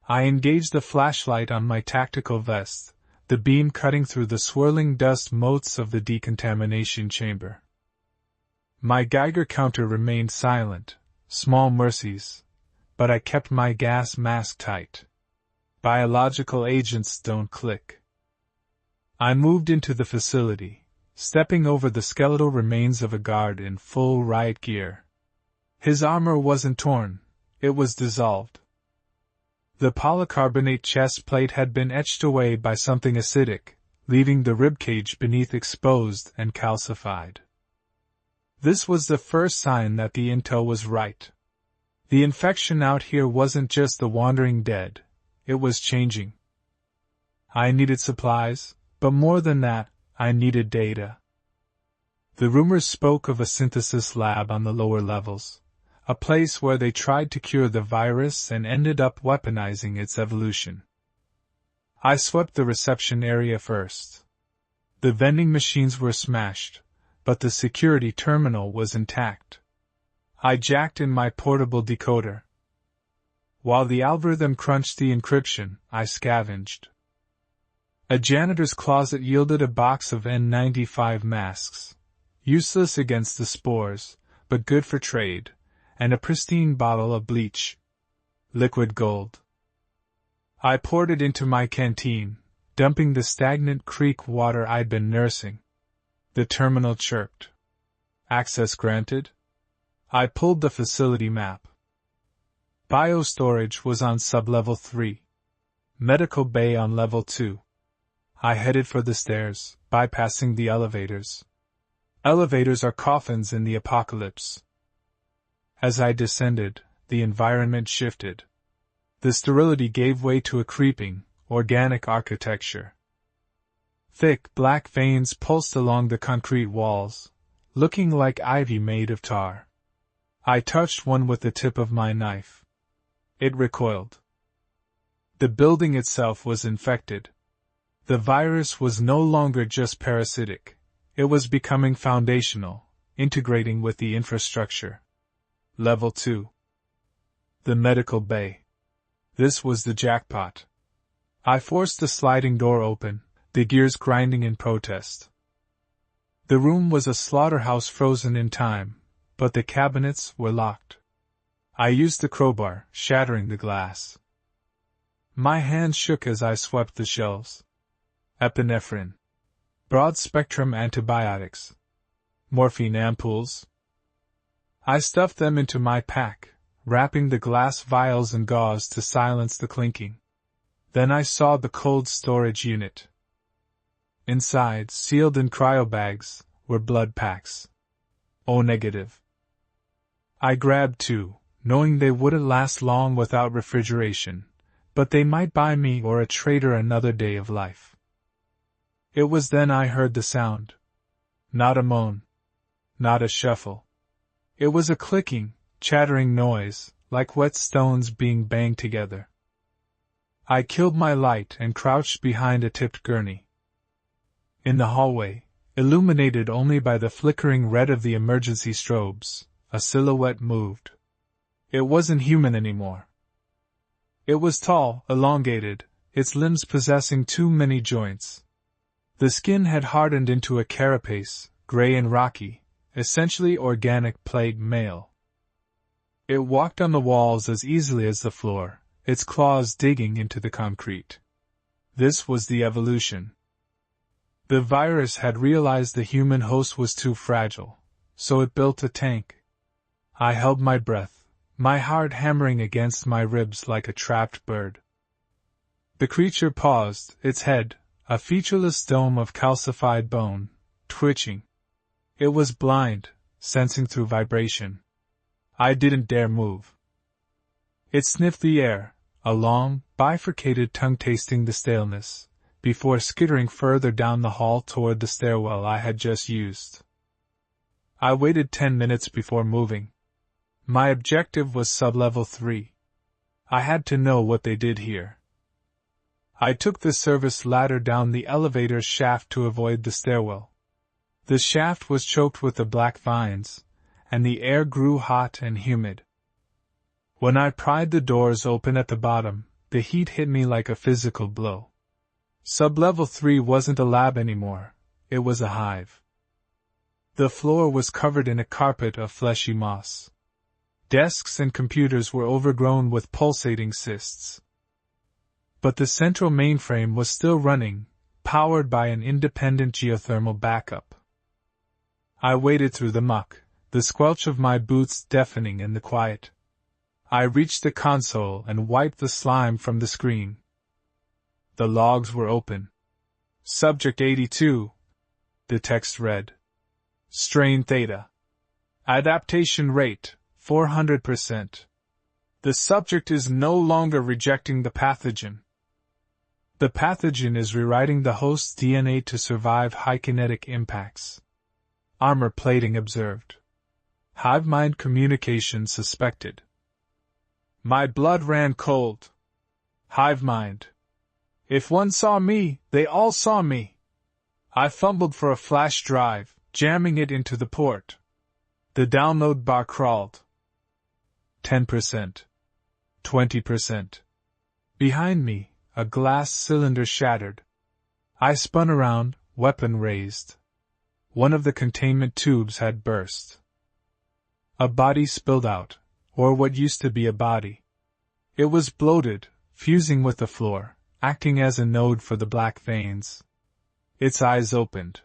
I engaged the flashlight on my tactical vest, the beam cutting through the swirling dust motes of the decontamination chamber. My Geiger counter remained silent, small mercies, but I kept my gas mask tight. Biological agents don't click. I moved into the facility, stepping over the skeletal remains of a guard in full riot gear. His armor wasn't torn, it was dissolved. The polycarbonate chest plate had been etched away by something acidic, leaving the ribcage beneath exposed and calcified. This was the first sign that the intel was right. The infection out here wasn't just the wandering dead, it was changing. I needed supplies, but more than that, I needed data. The rumors spoke of a synthesis lab on the lower levels, a place where they tried to cure the virus and ended up weaponizing its evolution. I swept the reception area first. The vending machines were smashed, but the security terminal was intact. I jacked in my portable decoder. While the algorithm crunched the encryption, I scavenged. A janitor's closet yielded a box of N95 masks, useless against the spores, but good for trade, and a pristine bottle of bleach. Liquid gold. I poured it into my canteen, dumping the stagnant creek water I'd been nursing. The terminal chirped. Access granted? I pulled the facility map. Biostorage was on sub-level 3. Medical bay on level 2. I headed for the stairs, bypassing the elevators. Elevators are coffins in the apocalypse. As I descended, the environment shifted. The sterility gave way to a creeping, organic architecture. Thick, black veins pulsed along the concrete walls, looking like ivy made of tar. I touched one with the tip of my knife. It recoiled. The building itself was infected. The virus was no longer just parasitic. It was becoming foundational, integrating with the infrastructure. Level 2. The medical bay. This was the jackpot. I forced the sliding door open, the gears grinding in protest. The room was a slaughterhouse frozen in time, but the cabinets were locked. I used the crowbar, shattering the glass. My hand shook as I swept the shelves. Epinephrine. Broad-spectrum antibiotics. Morphine ampoules. I stuffed them into my pack, wrapping the glass vials in gauze to silence the clinking. Then I saw the cold storage unit. Inside, sealed in cryobags, were blood packs. O negative. I grabbed 2, knowing they wouldn't last long without refrigeration, but they might buy me or a traitor another day of life. It was then I heard the sound. Not a moan. Not a shuffle. It was a clicking, chattering noise, like wet stones being banged together. I killed my light and crouched behind a tipped gurney. In the hallway, illuminated only by the flickering red of the emergency strobes, a silhouette moved. It wasn't human anymore. It was tall, elongated, its limbs possessing too many joints. The skin had hardened into a carapace, gray and rocky, essentially organic plague mail. It walked on the walls as easily as the floor, its claws digging into the concrete. This was the evolution. The virus had realized the human host was too fragile, so it built a tank. I held my breath, my heart hammering against my ribs like a trapped bird. The creature paused, its head, a featureless dome of calcified bone, twitching. It was blind, sensing through vibration. I didn't dare move. It sniffed the air, a long, bifurcated tongue tasting the staleness, before skittering further down the hall toward the stairwell I had just used. I waited 10 minutes before moving. My objective was sub-level 3. I had to know what they did here. I took the service ladder down the elevator shaft to avoid the stairwell. The shaft was choked with the black vines, and the air grew hot and humid. When I pried the doors open at the bottom, the heat hit me like a physical blow. Sub-level 3 wasn't a lab anymore, it was a hive. The floor was covered in a carpet of fleshy moss. Desks and computers were overgrown with pulsating cysts. But the central mainframe was still running, powered by an independent geothermal backup. I waded through the muck, the squelch of my boots deafening in the quiet. I reached the console and wiped the slime from the screen. The logs were open. Subject 82. The text read. Strain Theta. Adaptation rate, 400%. The subject is no longer rejecting the pathogen. The pathogen is rewriting the host's DNA to survive high kinetic impacts. Armor plating observed. Hive mind communication suspected. My blood ran cold. Hive mind. If one saw me, they all saw me. I fumbled for a flash drive, jamming it into the port. The download bar crawled. 10%. 20%. Behind me, a glass cylinder shattered. I spun around, weapon raised. One of the containment tubes had burst. A body spilled out, or what used to be a body. It was bloated, fusing with the floor, acting as a node for the black veins. Its eyes opened.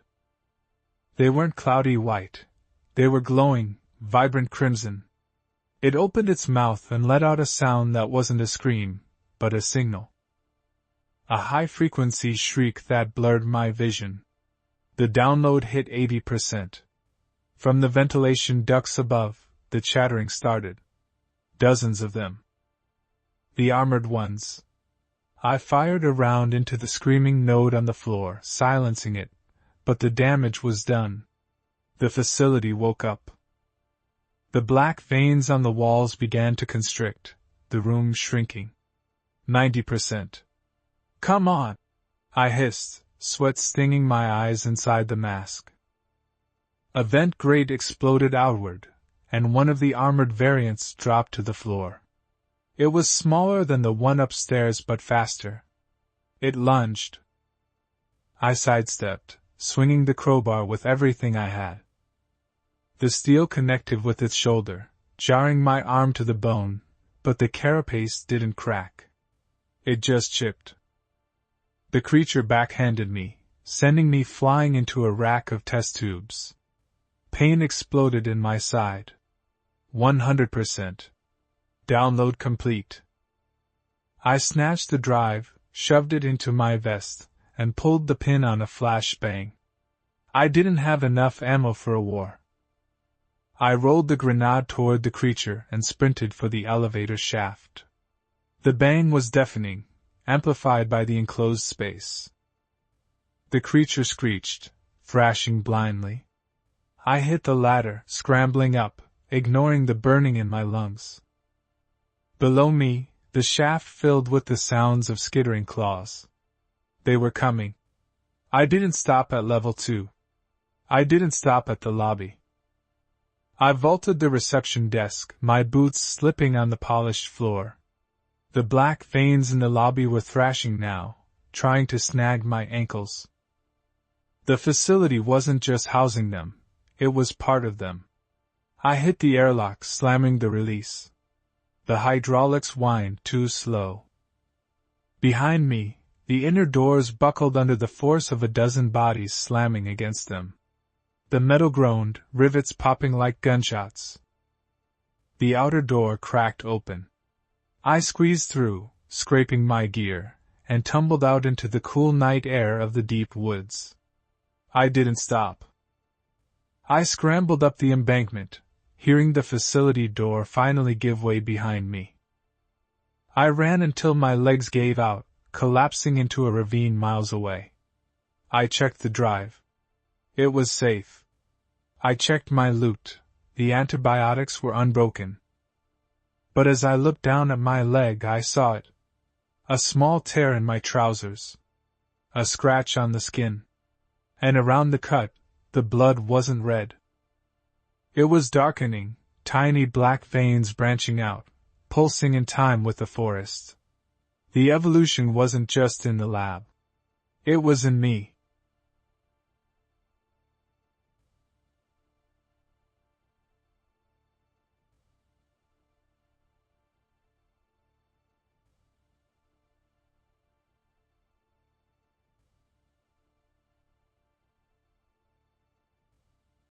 They weren't cloudy white. They were glowing, vibrant crimson. It opened its mouth and let out a sound that wasn't a scream, but a signal. A high-frequency shriek that blurred my vision. The download hit 80%. From the ventilation ducts above, the chattering started. Dozens of them. The armored ones. I fired a round into the screaming node on the floor, silencing it, but the damage was done. The facility woke up. The black veins on the walls began to constrict, the room shrinking. 90%. Come on! I hissed, sweat stinging my eyes inside the mask. A vent grate exploded outward, and one of the armored variants dropped to the floor. It was smaller than the one upstairs but faster. It lunged. I sidestepped, swinging the crowbar with everything I had. The steel connected with its shoulder, jarring my arm to the bone, but the carapace didn't crack. It just chipped. The creature backhanded me, sending me flying into a rack of test tubes. Pain exploded in my side. 100%. Download complete. I snatched the drive, shoved it into my vest, and pulled the pin on a flash bang. I didn't have enough ammo for a war. I rolled the grenade toward the creature and sprinted for the elevator shaft. The bang was deafening, amplified by the enclosed space. The creature screeched, thrashing blindly. I hit the ladder, scrambling up, ignoring the burning in my lungs. Below me, the shaft filled with the sounds of skittering claws. They were coming. I didn't stop at level 2. I didn't stop at the lobby. I vaulted the reception desk, my boots slipping on the polished floor. The black veins in the lobby were thrashing now, trying to snag my ankles. The facility wasn't just housing them, it was part of them. I hit the airlock, slamming the release. The hydraulics whined too slow. Behind me, The inner doors buckled under the force of a dozen bodies slamming against them. The metal groaned, rivets popping like gunshots. The outer door cracked open. I squeezed through, scraping my gear, and tumbled out into the cool night air of the deep woods. I didn't stop. I scrambled up the embankment, hearing the facility door finally give way behind me. I ran until my legs gave out, collapsing into a ravine miles away. I checked the drive. It was safe. I checked my loot. The antibiotics were unbroken. But as I looked down at my leg, I saw it. A small tear in my trousers. A scratch on the skin. And around the cut, the blood wasn't red. It was darkening, tiny black veins branching out, pulsing in time with the forest. The evolution wasn't just in the lab. It was in me.